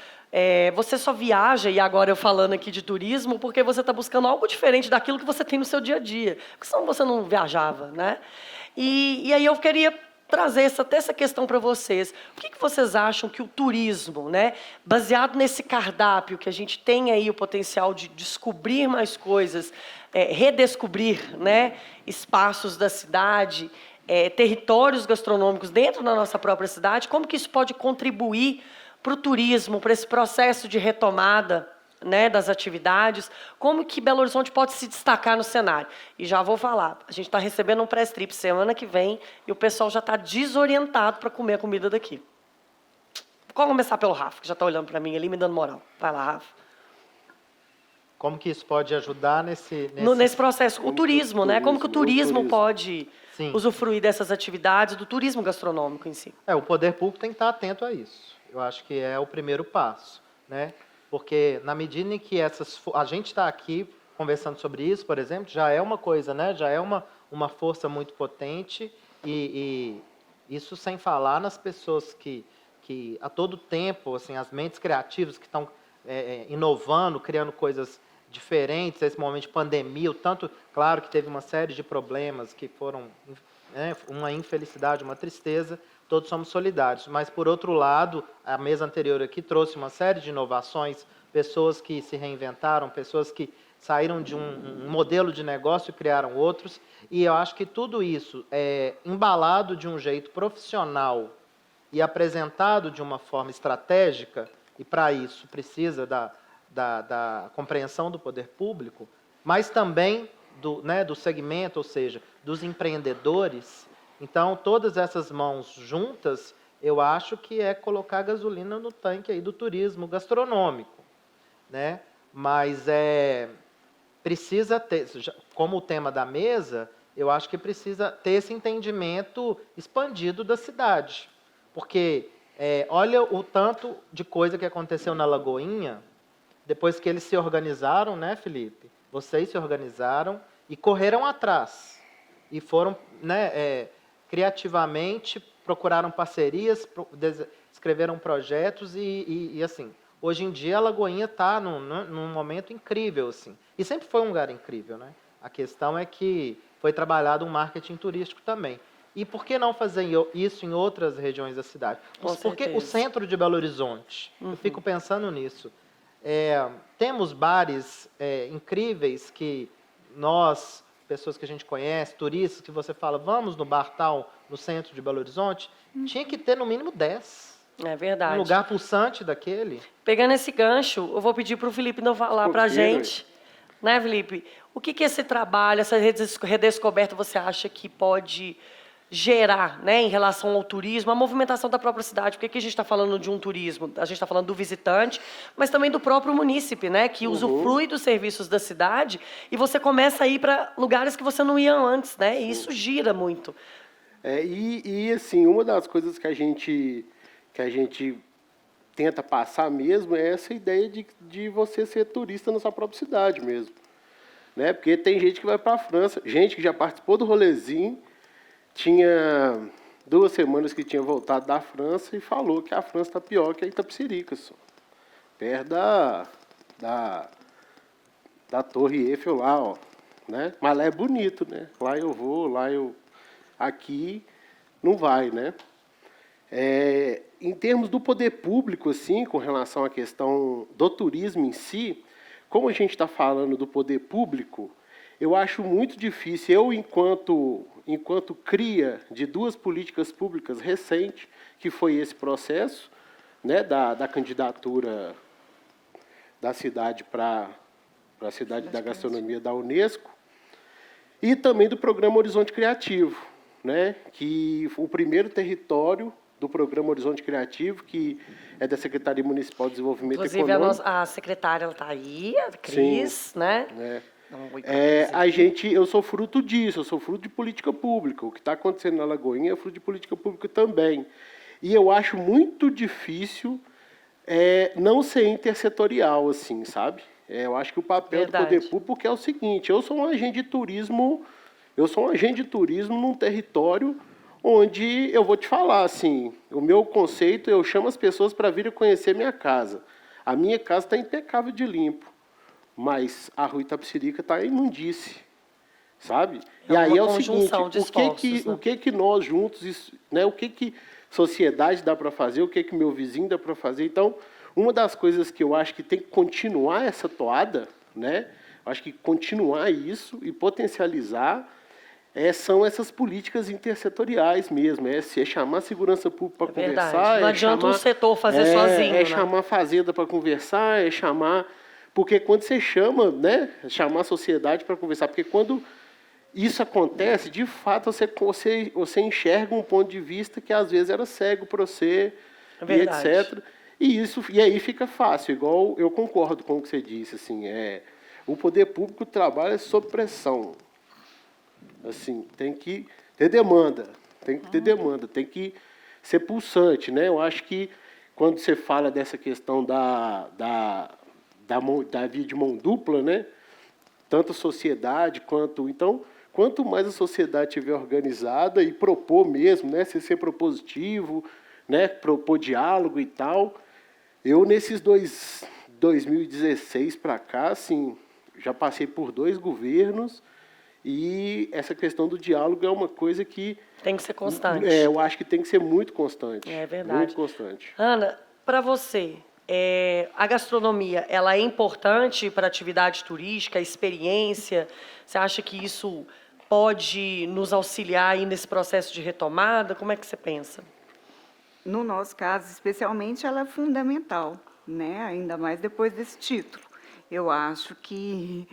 Você só viaja, e agora eu falando aqui de turismo, porque você está buscando algo diferente daquilo que você tem no seu dia a dia. Porque senão você não viajava, né? E aí eu queria trazer até essa questão para vocês. O que vocês acham que o turismo, né, baseado nesse cardápio, que a gente tem aí o potencial de descobrir mais coisas, redescobrir, né, espaços da cidade, territórios gastronômicos dentro da nossa própria cidade, como que isso pode contribuir para o turismo, para esse processo de retomada, né, das atividades, como que Belo Horizonte pode se destacar no cenário. E já vou falar, a gente está recebendo um press trip semana que vem e o pessoal já está desorientado para comer a comida daqui. Vou começar pelo Rafa, que já está olhando para mim ali, me dando moral. Vai lá, Rafa. Como que isso pode ajudar nesse processo? O turismo, né? Como que o turismo pode Sim. usufruir dessas atividades, do turismo gastronômico em si? O poder público tem que estar atento a isso. Eu acho que é o primeiro passo, né? Porque na medida em que a gente está aqui conversando sobre isso, por exemplo, já é uma coisa, né? Já é uma força muito potente e isso sem falar nas pessoas que a todo tempo, assim, as mentes criativas que estão inovando, criando coisas diferentes, esse momento de pandemia, o tanto, claro que teve uma série de problemas que foram, né, uma infelicidade, uma tristeza, todos somos solidários. Mas, por outro lado, a mesa anterior aqui trouxe uma série de inovações, pessoas que se reinventaram, pessoas que saíram de um modelo de negócio e criaram outros. E eu acho que tudo isso é embalado de um jeito profissional e apresentado de uma forma estratégica, e para isso precisa da compreensão do poder público, mas também do segmento, ou seja, dos empreendedores. Então, todas essas mãos juntas, eu acho que é colocar gasolina no tanque aí do turismo gastronômico, né? Mas precisa ter, como o tema da mesa, eu acho que precisa ter esse entendimento expandido da cidade. Porque olha o tanto de coisa que aconteceu na Lagoinha, depois que eles se organizaram, né, Felipe? Vocês se organizaram e correram atrás. E foram, né, criativamente, procuraram parcerias, escreveram projetos e assim, hoje em dia a Lagoinha está num momento incrível, assim. E sempre foi um lugar incrível, né? A questão é que foi trabalhado um marketing turístico também. E por que não fazer isso em outras regiões da cidade? Porque o centro de Belo Horizonte, eu fico pensando nisso. Temos bares incríveis que nós, pessoas que a gente conhece, turistas, que você fala, vamos no bar tal, no centro de Belo Horizonte, tinha que ter no mínimo 10. É verdade. Um lugar pulsante daquele. Pegando esse gancho, eu vou pedir para o Felipe não falar para a gente, né, Felipe? O que esse trabalho, essa redescoberta, você acha que pode gerar, né, em relação ao turismo, a movimentação da própria cidade? Porque aqui a gente está falando de um turismo, a gente está falando do visitante, mas também do próprio munícipe, né, que usufrui dos serviços da cidade e você começa a ir para lugares que você não ia antes, né? E isso gira muito. Assim, uma das coisas que a gente tenta passar mesmo é essa ideia de você ser turista na sua própria cidade mesmo. Né? Porque tem gente que vai para a França, gente que já participou do rolezinho, tinha 2 semanas que tinha voltado da França e falou que a França está pior que a Itapecerica, só. Perto da Torre Eiffel lá, ó, né? Mas lá é bonito, né? Lá eu vou, aqui não vai, né? Em termos do poder público, assim, com relação à questão do turismo em si, como a gente está falando do poder público, eu acho muito difícil, eu, enquanto cria de 2 políticas públicas recentes, que foi esse processo, né, da candidatura da cidade para a cidade da gastronomia da Unesco, e também do programa Horizonte Criativo, né, que o primeiro território do programa Horizonte Criativo, que é da Secretaria Municipal de Desenvolvimento Inclusive, Econômico. a secretária está aí, a Cris, Sim, né? Eu sou fruto disso, eu sou fruto de política pública. O que está acontecendo na Lagoinha é fruto de política pública também. E eu acho muito difícil não ser intersetorial, assim, sabe? Eu acho que o papel do poder público é o seguinte: eu sou um agente de turismo num território onde eu vou te falar, assim, o meu conceito, eu chamo as pessoas para virem conhecer minha casa. A minha casa está impecável de limpo, mas a Rua Itapecerica está em imundície, sabe? E aí é o seguinte, o que nós juntos, né, o que sociedade dá para fazer, o que meu vizinho dá para fazer. Então, uma das coisas que eu acho que tem que continuar essa toada, né, acho que continuar isso e potencializar, são essas políticas intersetoriais mesmo, é chamar a segurança pública para conversar. Não adianta um setor fazer sozinho. É chamar a fazenda para conversar, é chamar... Porque quando você chama, né, chamar a sociedade para conversar, porque quando isso acontece, de fato, você enxerga um ponto de vista que às vezes era cego para você, e etc. E aí fica fácil, igual eu concordo com o que você disse, assim, o poder público trabalha sob pressão. Assim, tem que ter demanda, tem que ser pulsante, né? Eu acho que quando você fala dessa questão da via de mão dupla, né? Tanto a sociedade quanto... Então, quanto mais a sociedade estiver organizada e propor mesmo, né? Ser propositivo, né? Propor diálogo e tal. Eu, nesses 2016 para cá, assim, já passei por 2 governos e essa questão do diálogo é uma coisa que... Tem que ser constante. Eu acho que tem que ser muito constante. É verdade. Muito constante. Ana, para você... a gastronomia, ela é importante para a atividade turística, a experiência? Você acha que isso pode nos auxiliar aí nesse processo de retomada? Como é que você pensa? No nosso caso, especialmente, ela é fundamental, né? Ainda mais depois desse título. Eu acho que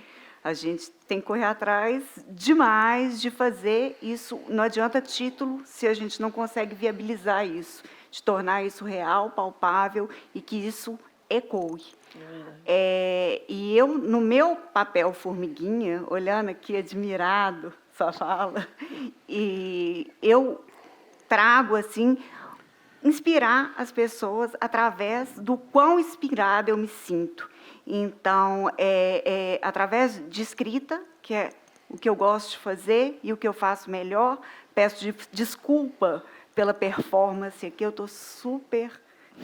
a gente tem que correr atrás demais de fazer isso. Não adianta título se a gente não consegue viabilizar isso, de tornar isso real, palpável e que isso ecoe. E eu, no meu papel formiguinha, olhando aqui admirado sua fala, e eu trago, assim, inspirar as pessoas através do quão inspirada eu me sinto. Então, através de escrita, que é o que eu gosto de fazer e o que eu faço melhor. Peço desculpa pela performance aqui, eu estou super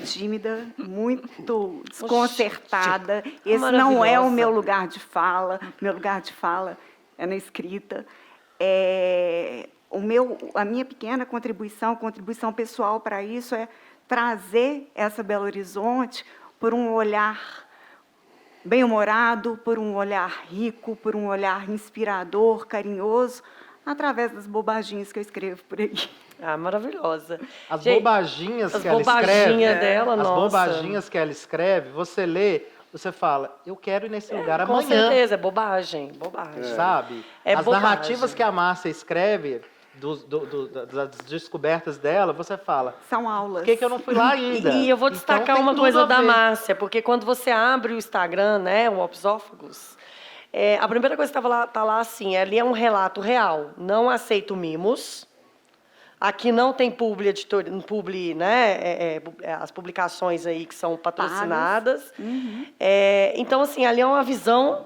tímida, muito desconcertada. Esse não é o meu lugar de fala. Meu lugar de fala é na escrita. A minha pequena contribuição pessoal para isso é trazer essa Belo Horizonte por um olhar bem-humorado, por um olhar rico, por um olhar inspirador, carinhoso, através das bobaginhas que eu escrevo por aí. Ah, maravilhosa. As bobaginhas que ela escreve, você lê, você fala, eu quero ir nesse lugar amanhã. Com certeza, é bobagem. Sabe? As narrativas que a Márcia escreve, das descobertas dela, você fala, São aulas. por que eu não fui lá ainda? E eu vou Então, destacar tem uma tudo coisa a da ver. Márcia, porque quando você abre o Instagram, né, o Opsófagos, a primeira coisa que tá lá assim, ali é um relato real, não aceito mimos. Aqui não tem né, as publicações aí que são patrocinadas. Então, assim, ali é uma visão,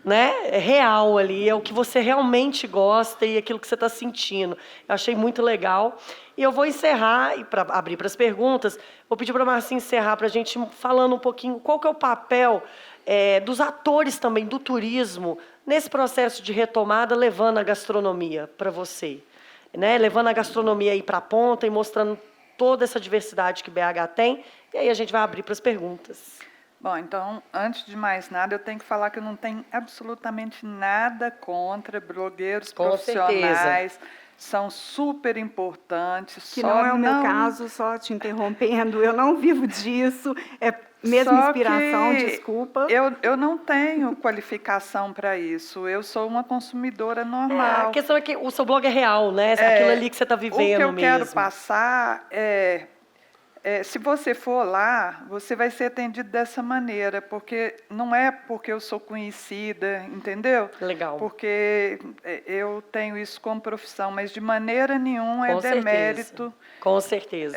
né, real ali, é o que você realmente gosta e aquilo que você está sentindo. Eu achei muito legal. E eu vou encerrar, e para abrir para as perguntas, vou pedir para a Marcinha encerrar para a gente falando um pouquinho qual que é o papel dos atores também, do turismo, nesse processo de retomada, levando a gastronomia para você. Né, levando a gastronomia aí para a ponta e mostrando toda essa diversidade que BH tem. E aí a gente vai abrir para as perguntas. Bom, então, antes de mais nada, eu tenho que falar que eu não tenho absolutamente nada contra blogueiros Com profissionais. certeza. São super importantes. Que só não é o meu caso, só te interrompendo. Eu não vivo disso. É mesmo Só inspiração, que desculpa. eu não tenho qualificação para isso. Eu sou uma consumidora A normal. questão é que o seu blog é real, né? Aquilo ali que você está vivendo mesmo. O que eu quero passar se você for lá, você vai ser atendido dessa maneira, porque não é porque eu sou conhecida, entendeu? Legal. Porque eu tenho isso como profissão, mas de maneira nenhuma é Com certeza. demérito. Com certeza.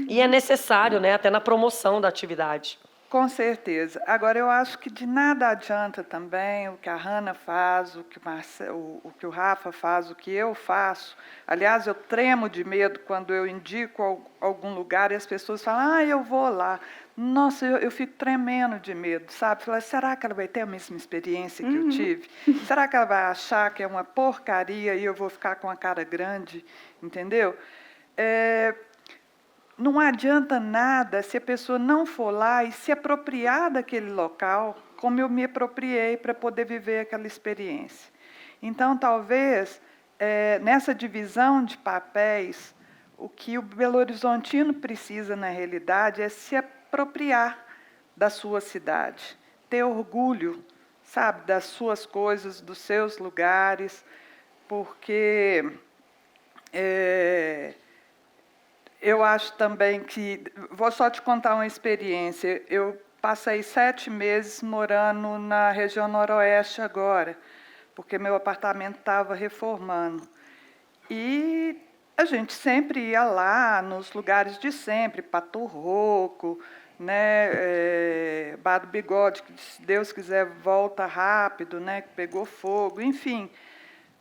E é necessário, né? Até na promoção da atividade. Com certeza. Agora, eu acho que de nada adianta também o que a Hanna faz, o que o Rafa faz, o que eu faço. Aliás, eu tremo de medo quando eu indico algum lugar e as pessoas falam, eu vou lá. Nossa, eu fico tremendo de medo, sabe? Falar, será que ela vai ter a mesma experiência que eu tive? Será que ela vai achar que é uma porcaria e eu vou ficar com a cara grande? Entendeu? Não adianta nada se a pessoa não for lá e se apropriar daquele local, como eu me apropriei para poder viver aquela experiência. Então, talvez, nessa divisão de papéis, o que o Belo Horizontino precisa, na realidade, é se apropriar da sua cidade, ter orgulho, sabe, das suas coisas, dos seus lugares, porque eu acho também que... Vou só te contar uma experiência. Eu passei 7 meses morando na região noroeste agora, porque meu apartamento estava reformando. E a gente sempre ia lá, nos lugares de sempre, Pato Rouco, né, Bar do Bigode, que se Deus quiser volta rápido, né, que pegou fogo, enfim...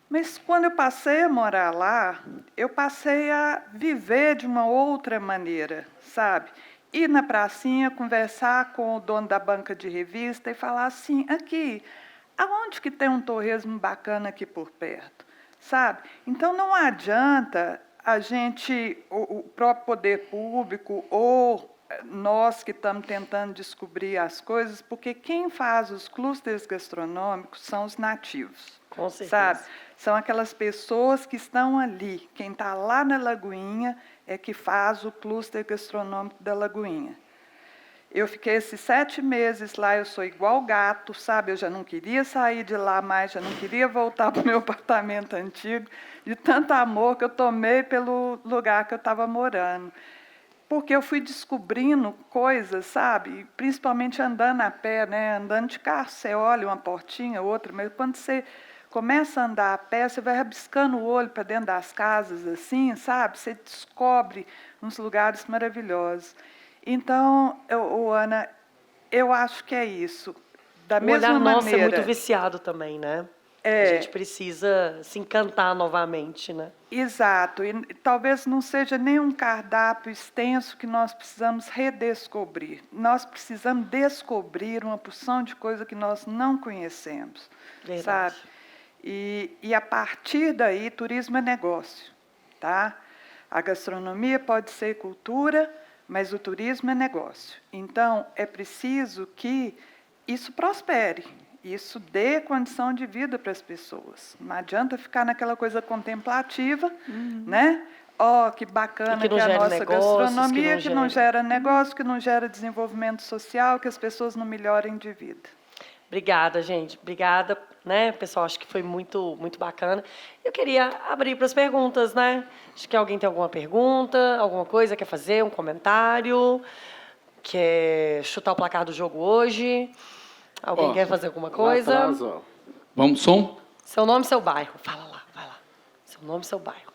Mas quando eu passei a morar lá, eu passei a viver de uma outra maneira, sabe? Ir na pracinha, conversar com o dono da banca de revista e falar assim, aqui, aonde que tem um torresmo bacana aqui por perto, sabe? Então, não adianta a gente, o próprio poder público ou nós que estamos tentando descobrir as coisas, porque quem faz os clústeres gastronômicos são os nativos. Com certeza. Sabe? São aquelas pessoas que estão ali. Quem está lá na Lagoinha é que faz o clúster gastronômico da Lagoinha. Eu fiquei esses 7 meses lá, eu sou igual gato, sabe? Eu já não queria sair de lá mais, já não queria voltar para o meu apartamento antigo, de tanto amor que eu tomei pelo lugar que eu estava morando. Porque eu fui descobrindo coisas, sabe? Principalmente andando a pé, né? Andando de carro, você olha uma portinha, outra, mas quando você começa a andar a pé, você vai rabiscando o olho para dentro das casas, assim, sabe? Você descobre uns lugares maravilhosos. Então, Ana, eu acho que é isso. Da mesma olhar nosso maneira, é muito viciado também, né? A gente precisa se encantar novamente, né? Exato. E talvez não seja nem um cardápio extenso que nós precisamos redescobrir. Nós precisamos descobrir uma porção de coisa que nós não conhecemos. Verdade. Sabe? E a partir daí, turismo é negócio, tá? A gastronomia pode ser cultura, mas o turismo é negócio. Então, é preciso que isso prospere, isso dê condição de vida para as pessoas. Não adianta ficar naquela coisa contemplativa, né? Que bacana que é a nossa gastronomia, que não gera negócio, que não gera desenvolvimento social, que as pessoas não melhorem de vida. Obrigada, gente. Obrigada, né, pessoal? Acho que foi muito, muito bacana. Eu queria abrir para as perguntas, né? Acho que alguém tem alguma pergunta, alguma coisa, quer fazer, um comentário, quer chutar o placar do jogo hoje? Alguém Ó, quer fazer alguma Lá coisa? atrás, ó. Vamos, som? Seu nome e seu bairro. Fala lá, vai lá. Seu nome e seu bairro.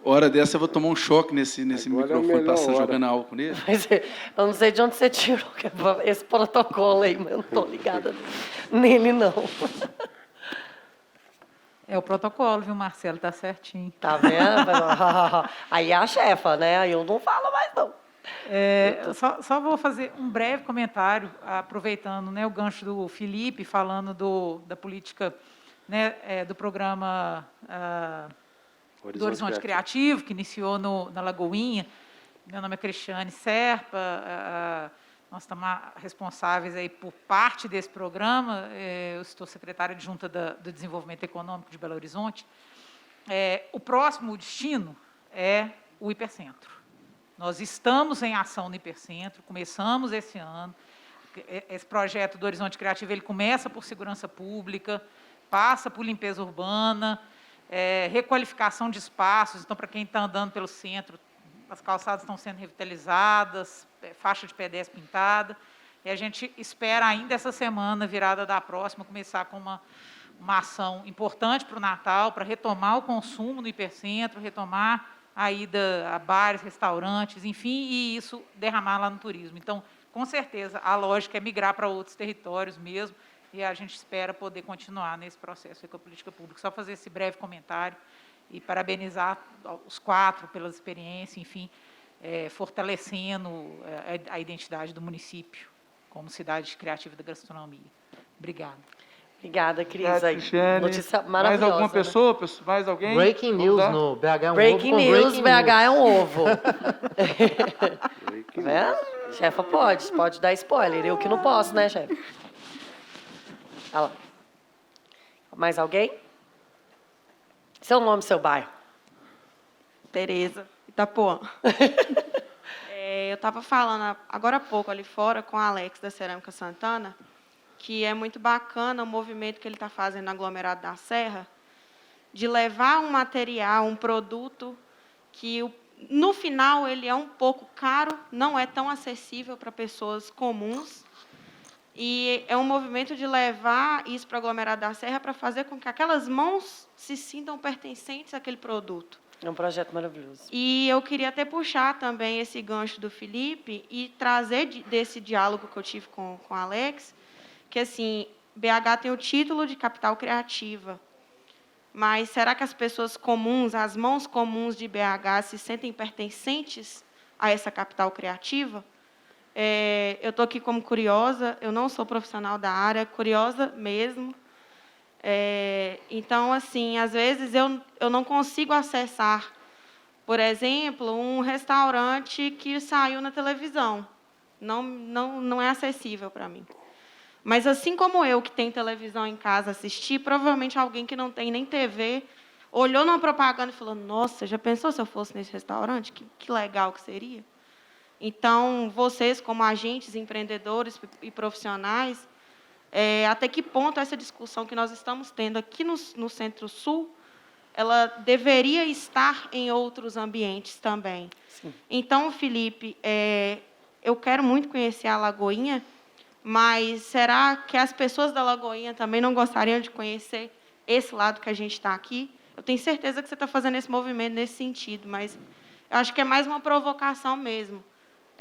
Hora dessa eu vou tomar um choque nesse Agora é a microfone, melhor passar hora. jogando álcool nele. Mas eu não sei de onde você tirou esse protocolo aí, mas eu não estou ligada nele, não. É o protocolo, viu, Marcelo? Tá certinho. Tá vendo? Aí é a chefa, né? Aí eu não falo mais, não. Só vou fazer um breve comentário, aproveitando, né, o gancho do Felipe, falando da política, né, do programa do Horizonte Criativo, que iniciou na Lagoinha. Meu nome é Cristiane Serpa, nós estamos responsáveis aí por parte desse programa, eu estou secretária adjunta do Desenvolvimento Econômico de Belo Horizonte. O próximo destino é o Hipercentro. Nós estamos em ação no Hipercentro, começamos esse ano. Esse projeto do Horizonte Criativo ele começa por segurança pública, passa por limpeza urbana, requalificação de espaços. Então, para quem está andando pelo centro, as calçadas estão sendo revitalizadas, faixa de pedestre pintada. E a gente espera ainda essa semana, virada da próxima, começar com uma ação importante para o Natal, para retomar o consumo no Hipercentro, retomar a ida a bares, restaurantes, enfim, e isso derramar lá no turismo. Então, com certeza, a lógica é migrar para outros territórios mesmo, e a gente espera poder continuar nesse processo com a política pública. Só fazer esse breve comentário e parabenizar os 4 pela experiência, enfim, fortalecendo a identidade do município como cidade criativa da gastronomia. Obrigada. Obrigada, Cris. Obrigado, Aí, Cristiane. notícia Mais maravilhosa. alguma né? pessoa? Mais alguém? Breaking Vamos news lá? no BH é um Breaking ovo com news, breaking BH é um news. ovo. Tá vendo? Chefa pode dar spoiler. Eu que não posso, né, chefe? Olha lá. Mais alguém? Seu nome, seu bairro. Tereza, Itapuã. Eu estava falando agora há pouco ali fora com o Alex da Cerâmica Santana, que é muito bacana o movimento que ele está fazendo no aglomerado da Serra, de levar um material, um produto que, no final, ele é um pouco caro, não é tão acessível para pessoas comuns, e é um movimento de levar isso para o aglomerado da Serra para fazer com que aquelas mãos se sintam pertencentes àquele produto. É um projeto maravilhoso. E eu queria até puxar também esse gancho do Felipe e trazer desse diálogo que eu tive com o Alex, que, assim, BH tem o título de capital criativa, mas será que as pessoas comuns, as mãos comuns de BH se sentem pertencentes a essa capital criativa? Eu estou aqui como curiosa, eu não sou profissional da área, curiosa mesmo. Então, assim, às vezes eu não consigo acessar, por exemplo, um restaurante que saiu na televisão. Não é acessível para mim. Mas, assim como eu, que tenho televisão em casa assistir, provavelmente alguém que não tem nem TV olhou numa propaganda e falou: nossa, já pensou se eu fosse nesse restaurante? Que legal que seria. Então, vocês, como agentes, empreendedores e profissionais, até que ponto essa discussão que nós estamos tendo aqui no Centro-Sul, ela deveria estar em outros ambientes também. Sim. Então, Felipe, eu quero muito conhecer a Lagoinha, mas será que as pessoas da Lagoinha também não gostariam de conhecer esse lado que a gente está aqui? Eu tenho certeza que você está fazendo esse movimento nesse sentido, mas eu acho que é mais uma provocação mesmo.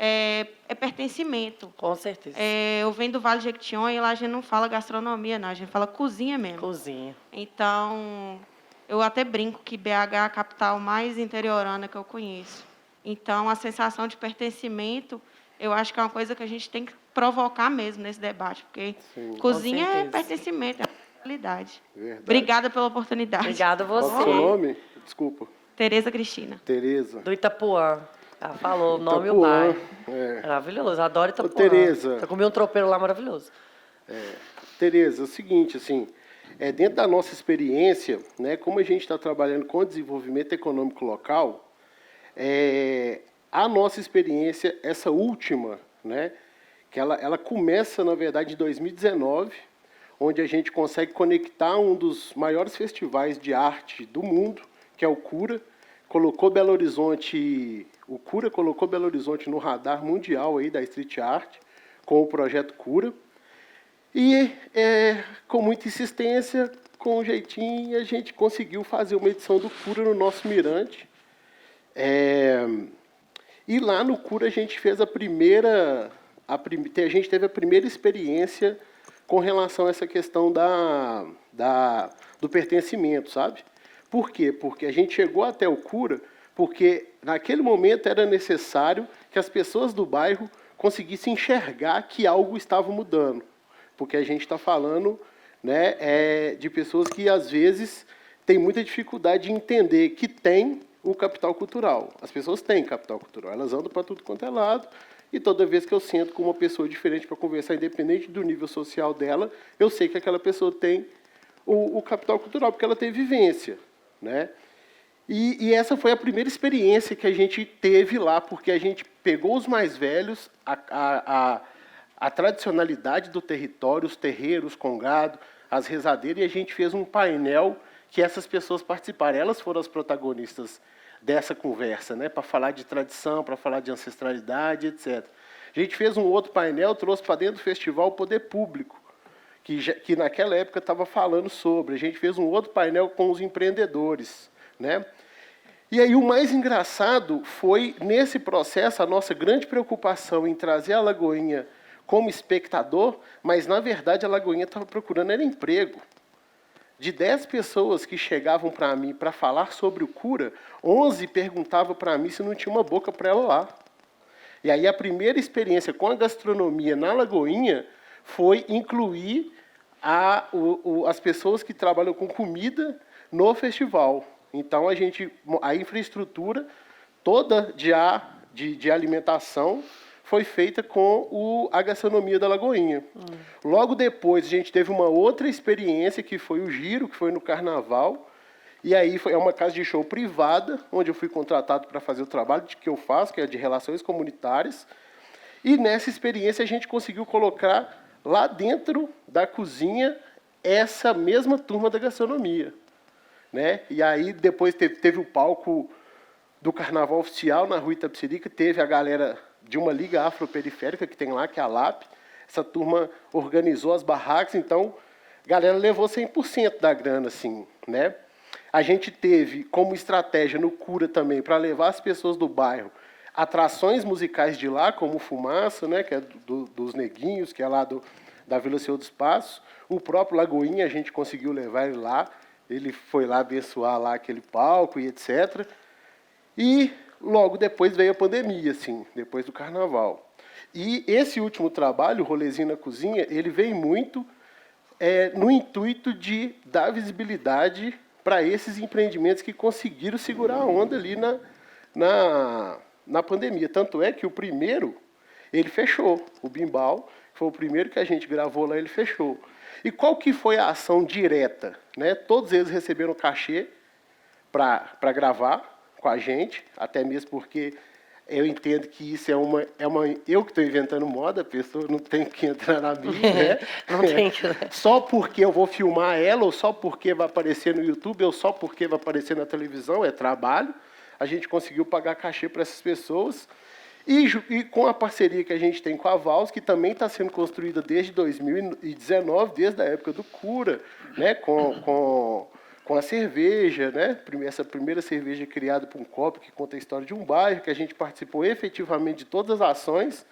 É pertencimento. Com certeza. Eu venho do Vale de Jequitinhonha e lá a gente não fala gastronomia, não, a gente fala cozinha mesmo. Cozinha. Então, eu até brinco que BH é a capital mais interiorana que eu conheço. Então, a sensação de pertencimento, eu acho que é uma coisa que a gente tem que provocar mesmo nesse debate, porque cozinha é pertencimento, é realidade. Verdade. Obrigada pela oportunidade. Obrigada a Qual você. o seu nome? Desculpa. Tereza Cristina. Tereza. Do Itapuã. Ela falou o nome e o Itapuã, bairro. é. Maravilhoso. Adoro Itapuã. Ô, Tereza. Eu comi um tropeiro lá maravilhoso. Tereza, é o seguinte, assim, dentro da nossa experiência, né, como a gente está trabalhando com desenvolvimento econômico local, a nossa experiência, essa última, né, que ela começa, na verdade, em 2019, onde a gente consegue conectar um dos maiores festivais de arte do mundo, que é o Cura. O Cura colocou Belo Horizonte no radar mundial aí da street art, com o projeto Cura. E, com muita insistência, com um jeitinho, a gente conseguiu fazer uma edição do Cura no nosso mirante. E lá no Cura a gente fez a gente teve a primeira experiência com relação a essa questão do pertencimento, sabe? Por quê? Porque a gente chegou até o Cura porque, naquele momento, era necessário que as pessoas do bairro conseguissem enxergar que algo estava mudando. Porque a gente está falando, né, de pessoas que, às vezes, têm muita dificuldade de entender que tem o capital cultural. As pessoas têm capital cultural, elas andam para tudo quanto é lado, e toda vez que eu sento com uma pessoa diferente para conversar, independente do nível social dela, eu sei que aquela pessoa tem o capital cultural, porque ela tem vivência, né? E essa foi a primeira experiência que a gente teve lá, porque a gente pegou os mais velhos, a tradicionalidade do território, os terreiros com gado, as rezadeiras, e a gente fez um painel que essas pessoas participaram. Elas foram as protagonistas dessa conversa, né, para falar de tradição, para falar de ancestralidade, etc. A gente fez um outro painel, trouxe para dentro do festival o poder público, que naquela época estava falando sobre. A gente fez um outro painel com os empreendedores, né? E aí o mais engraçado foi, nesse processo, a nossa grande preocupação em trazer a Lagoinha como espectador, mas, na verdade, a Lagoinha estava procurando era emprego. De 10 pessoas que chegavam para mim para falar sobre o Cura, 11 perguntavam para mim se não tinha uma boca para ela lá. E aí a primeira experiência com a gastronomia na Lagoinha foi incluir as pessoas que trabalham com comida no festival. Então, a infraestrutura toda de alimentação foi feita com a gastronomia da Lagoinha. Logo depois, a gente teve uma outra experiência, que foi o Giro, que foi no Carnaval. E aí é uma casa de show privada, onde eu fui contratado para fazer o trabalho que eu faço, que é de relações comunitárias. E nessa experiência, a gente conseguiu colocar lá dentro da cozinha essa mesma turma da gastronomia, né? E aí depois teve o palco do Carnaval Oficial na Rua Itapecerica, teve a galera de uma liga afroperiférica que tem lá, que é a LAP. Essa turma organizou as barracas, então a galera levou 100% da grana, assim, né? A gente teve como estratégia no Cura também, para levar as pessoas do bairro, atrações musicais de lá, como o Fumaça, né, que é dos Neguinhos, que é lá da Vila Senhor dos Passos. O próprio Lagoinha, a gente conseguiu levar ele lá. Ele foi lá abençoar lá aquele palco e etc. E logo depois veio a pandemia, assim, depois do Carnaval. E esse último trabalho, o Rolezinho na Cozinha, ele veio muito no intuito de dar visibilidade para esses empreendimentos que conseguiram segurar a onda ali na pandemia. Tanto é que o primeiro, ele fechou. O Bimbal, que foi o primeiro que a gente gravou lá, ele fechou. E qual que foi a ação direta, né? Todos eles receberam cachê para gravar com a gente, até mesmo porque eu entendo que isso eu que estou inventando moda, a pessoa não tem que entrar na minha, né? Não tem que... Só porque eu vou filmar ela, ou só porque vai aparecer no YouTube, ou só porque vai aparecer na televisão, é trabalho. A gente conseguiu pagar cachê para essas pessoas. E com a parceria que a gente tem com a Vals, que também está sendo construída desde 2019, desde a época do Cura, né, com a cerveja, né, essa primeira cerveja criada por um copo, que conta a história de um bairro, que a gente participou efetivamente de todas as ações.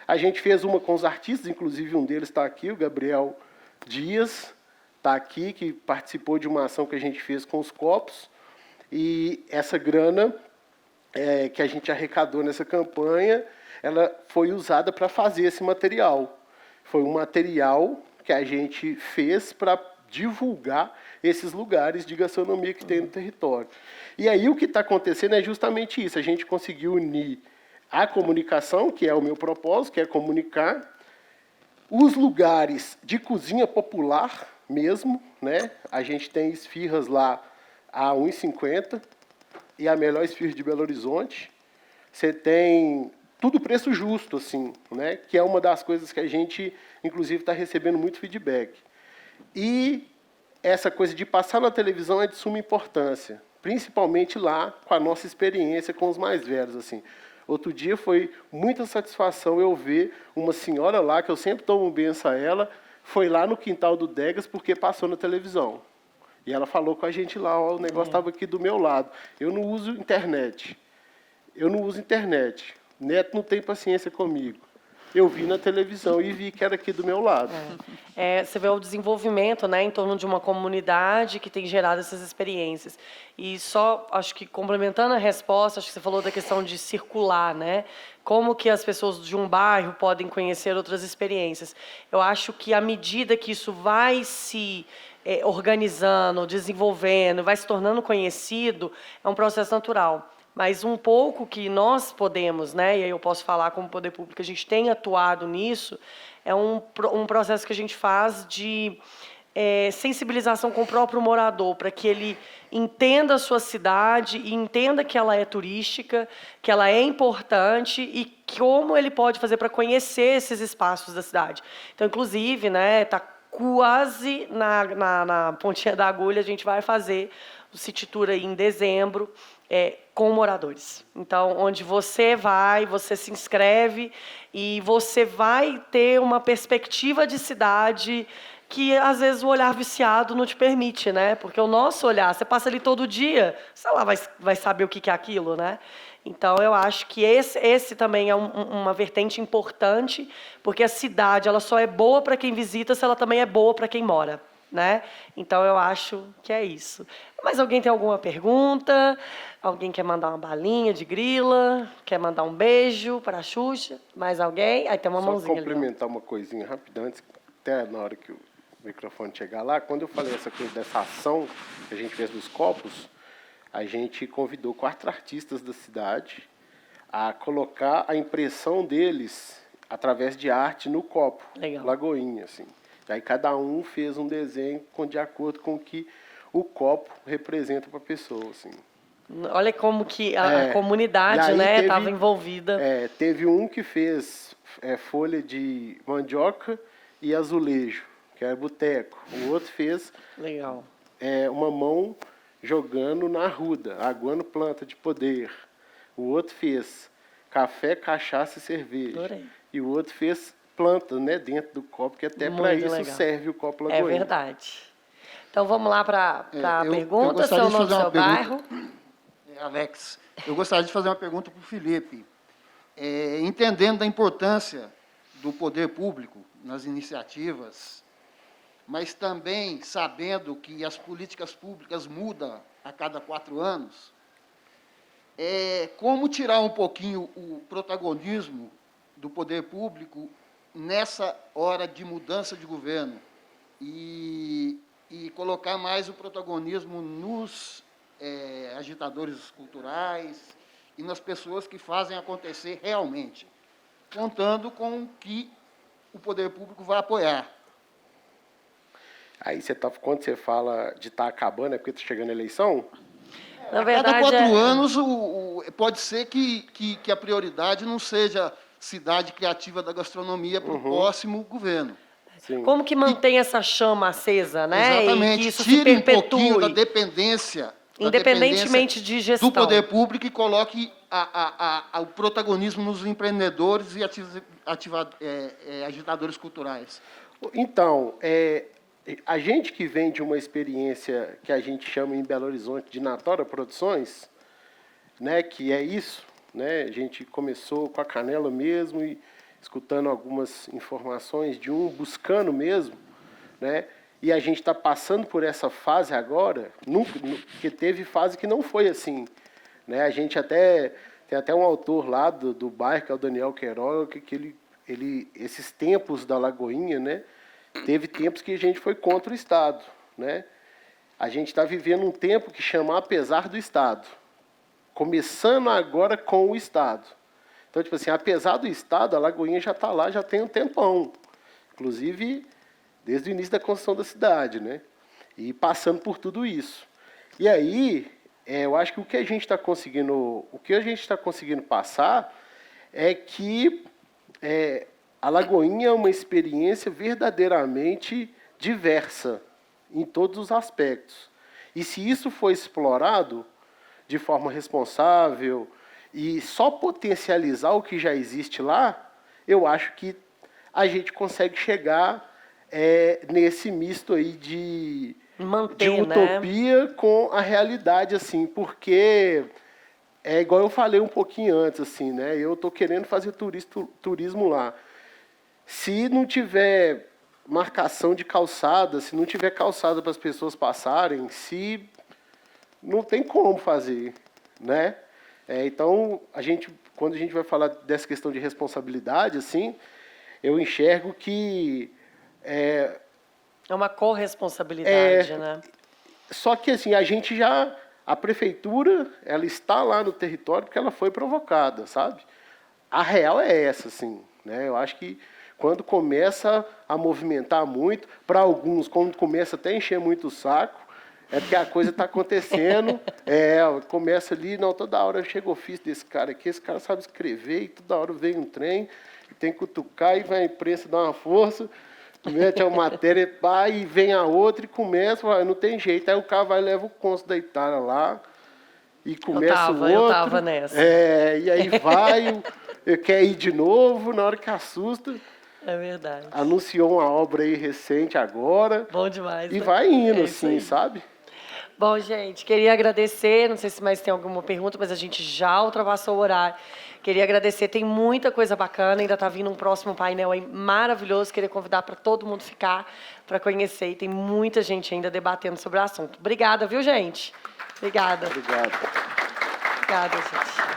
A gente fez uma com os artistas, inclusive um deles está aqui, o Gabriel Dias, está aqui, que participou de uma ação que a gente fez com os copos. E essa grana que a gente arrecadou nessa campanha, ela foi usada para fazer esse material. Foi um material que a gente fez para divulgar esses lugares de gastronomia que tem no território. E aí o que está acontecendo é justamente isso. A gente conseguiu unir a comunicação, que é o meu propósito, que é comunicar, os lugares de cozinha popular mesmo, né? A gente tem esfirras lá a R$ 1,50, e a melhor esfirra de Belo Horizonte. Você tem tudo preço justo, assim, né? Que é uma das coisas que a gente, inclusive, está recebendo muito feedback. E essa coisa de passar na televisão é de suma importância, principalmente lá com a nossa experiência com os mais velhos, assim. Outro dia foi muita satisfação eu ver uma senhora lá, que eu sempre tomo benção a ela, foi lá no quintal do Degas porque passou na televisão. E ela falou com a gente lá, ó, o negócio estava aqui do meu lado. Eu não uso internet. Neto não tem paciência comigo. Eu vi na televisão e vi que era aqui do meu lado. Você vê o desenvolvimento, né, em torno de uma comunidade que tem gerado essas experiências. E só, acho que complementando a resposta, acho que você falou da questão de circular, né? Como que as pessoas de um bairro podem conhecer outras experiências. Eu acho que à medida que isso vai se organizando, desenvolvendo, vai se tornando conhecido, é um processo natural. Mas um pouco que nós podemos, né, e aí eu posso falar como poder público, a gente tem atuado nisso, é um processo que a gente faz de sensibilização com o próprio morador, para que ele entenda a sua cidade e entenda que ela é turística, que ela é importante e como ele pode fazer para conhecer esses espaços da cidade. Então, inclusive, né, está quase na pontinha da agulha, a gente vai fazer o City Tour aí em dezembro, com moradores. Então, onde você vai, você se inscreve e você vai ter uma perspectiva de cidade que, às vezes, o olhar viciado não te permite, né? Porque o nosso olhar, você passa ali todo dia, sei lá, vai saber o que é aquilo, né? Então, eu acho que esse também é uma vertente importante, porque a cidade ela só é boa para quem visita se ela também é boa para quem mora, né? Então, eu acho que é isso. Mas alguém tem alguma pergunta? Alguém quer mandar uma balinha de grila? Quer mandar um beijo para a Xuxa? Mais alguém? Aí tem uma mãozinha ali. Só complementar uma coisinha rápida, antes, até na hora que o microfone chegar lá, quando eu falei essa coisa dessa ação que a gente fez dos copos, a gente convidou 4 artistas da cidade a colocar a impressão deles através de arte no copo. Legal. Lagoinha, assim. Aí cada um fez um desenho de acordo com o que o copo representa para a pessoa, assim. Olha como que a comunidade, né, estava envolvida. Teve um que fez folha de mandioca e azulejo, que era boteco. O outro fez Legal. Uma mão jogando na arruda, aguando planta de poder. O outro fez café, cachaça e cerveja. Adorei. E o outro fez planta, né, dentro do copo, que até para isso legal. serve o copo Lagoinha. É verdade. Então vamos lá para a pergunta, eu seu nome, fazer seu uma bairro. Alex, eu gostaria de fazer uma pergunta para o Felipe. Entendendo a importância do poder público nas iniciativas, mas também sabendo que as políticas públicas mudam a cada 4 anos, como tirar um pouquinho o protagonismo do poder público nessa hora de mudança de governo e colocar mais o protagonismo nos agitadores culturais e nas pessoas que fazem acontecer realmente, contando com que o poder público vai apoiar. Aí quando você fala de estar acabando, é porque está chegando a eleição? Na verdade, a cada 4 anos, pode ser que a prioridade não seja cidade criativa da gastronomia para o próximo governo. Sim. como que mantém essa chama acesa, né? Exatamente. E que isso Tire se perpetue. um pouquinho da dependência, Independentemente de gestão. do poder público e coloque o protagonismo nos empreendedores e agitadores culturais. Então, a gente que vem de uma experiência que a gente chama em Belo Horizonte de Natora Produções, né, que é isso, né, a gente começou com a canela mesmo e escutando algumas informações de buscando mesmo, né, e a gente está passando por essa fase agora, que teve fase que não foi assim, né, a gente tem até um autor lá do bairro, que é o Daniel Queiroga, que ele esses tempos da Lagoinha, né, teve tempos que a gente foi contra o Estado, né? A gente está vivendo um tempo que chama apesar do Estado, começando agora com o Estado. Então, tipo assim, apesar do Estado, a Lagoinha já está lá, já tem um tempão, inclusive desde o início da construção da cidade, né? E passando por tudo isso. E aí, eu acho que o que a gente está conseguindo passar é que a Lagoinha é uma experiência verdadeiramente diversa em todos os aspectos. E se isso for explorado de forma responsável e só potencializar o que já existe lá, eu acho que a gente consegue chegar nesse misto aí de utopia com a realidade, assim, porque é igual eu falei um pouquinho antes, assim, né? Eu estou querendo fazer turismo lá. Se não tiver marcação de calçada, se não tiver calçada para as pessoas passarem, se não tem como fazer, né? Então, quando a gente vai falar dessa questão de responsabilidade, assim, eu enxergo que é uma corresponsabilidade, né? Só que assim, a prefeitura, ela está lá no território porque ela foi provocada, sabe? A real é essa, assim, né? Eu acho que quando começa a movimentar muito, para alguns, quando começa até a encher muito o saco, é porque a coisa está acontecendo, começa ali, não, toda hora chega o ofício desse cara aqui, esse cara sabe escrever, e toda hora vem um trem, e tem que cutucar, e vai a imprensa dar uma força, mete a matéria, pá, e vem a outra, e começa, não tem jeito, aí o cara vai e leva o cônsul da Itália lá, e começa o outro. Eu tava nessa. E aí vai, quer ir de novo, na hora que assusta. É verdade. Anunciou uma obra aí recente agora. Bom demais. E né? vai indo, assim, sabe? Bom, gente, queria agradecer, não sei se mais tem alguma pergunta, mas a gente já ultrapassou o horário. Queria agradecer, tem muita coisa bacana, ainda está vindo um próximo painel aí maravilhoso, queria convidar para todo mundo ficar, para conhecer, e tem muita gente ainda debatendo sobre o assunto. Obrigada, viu, gente? Obrigada. Obrigado. Obrigada, gente.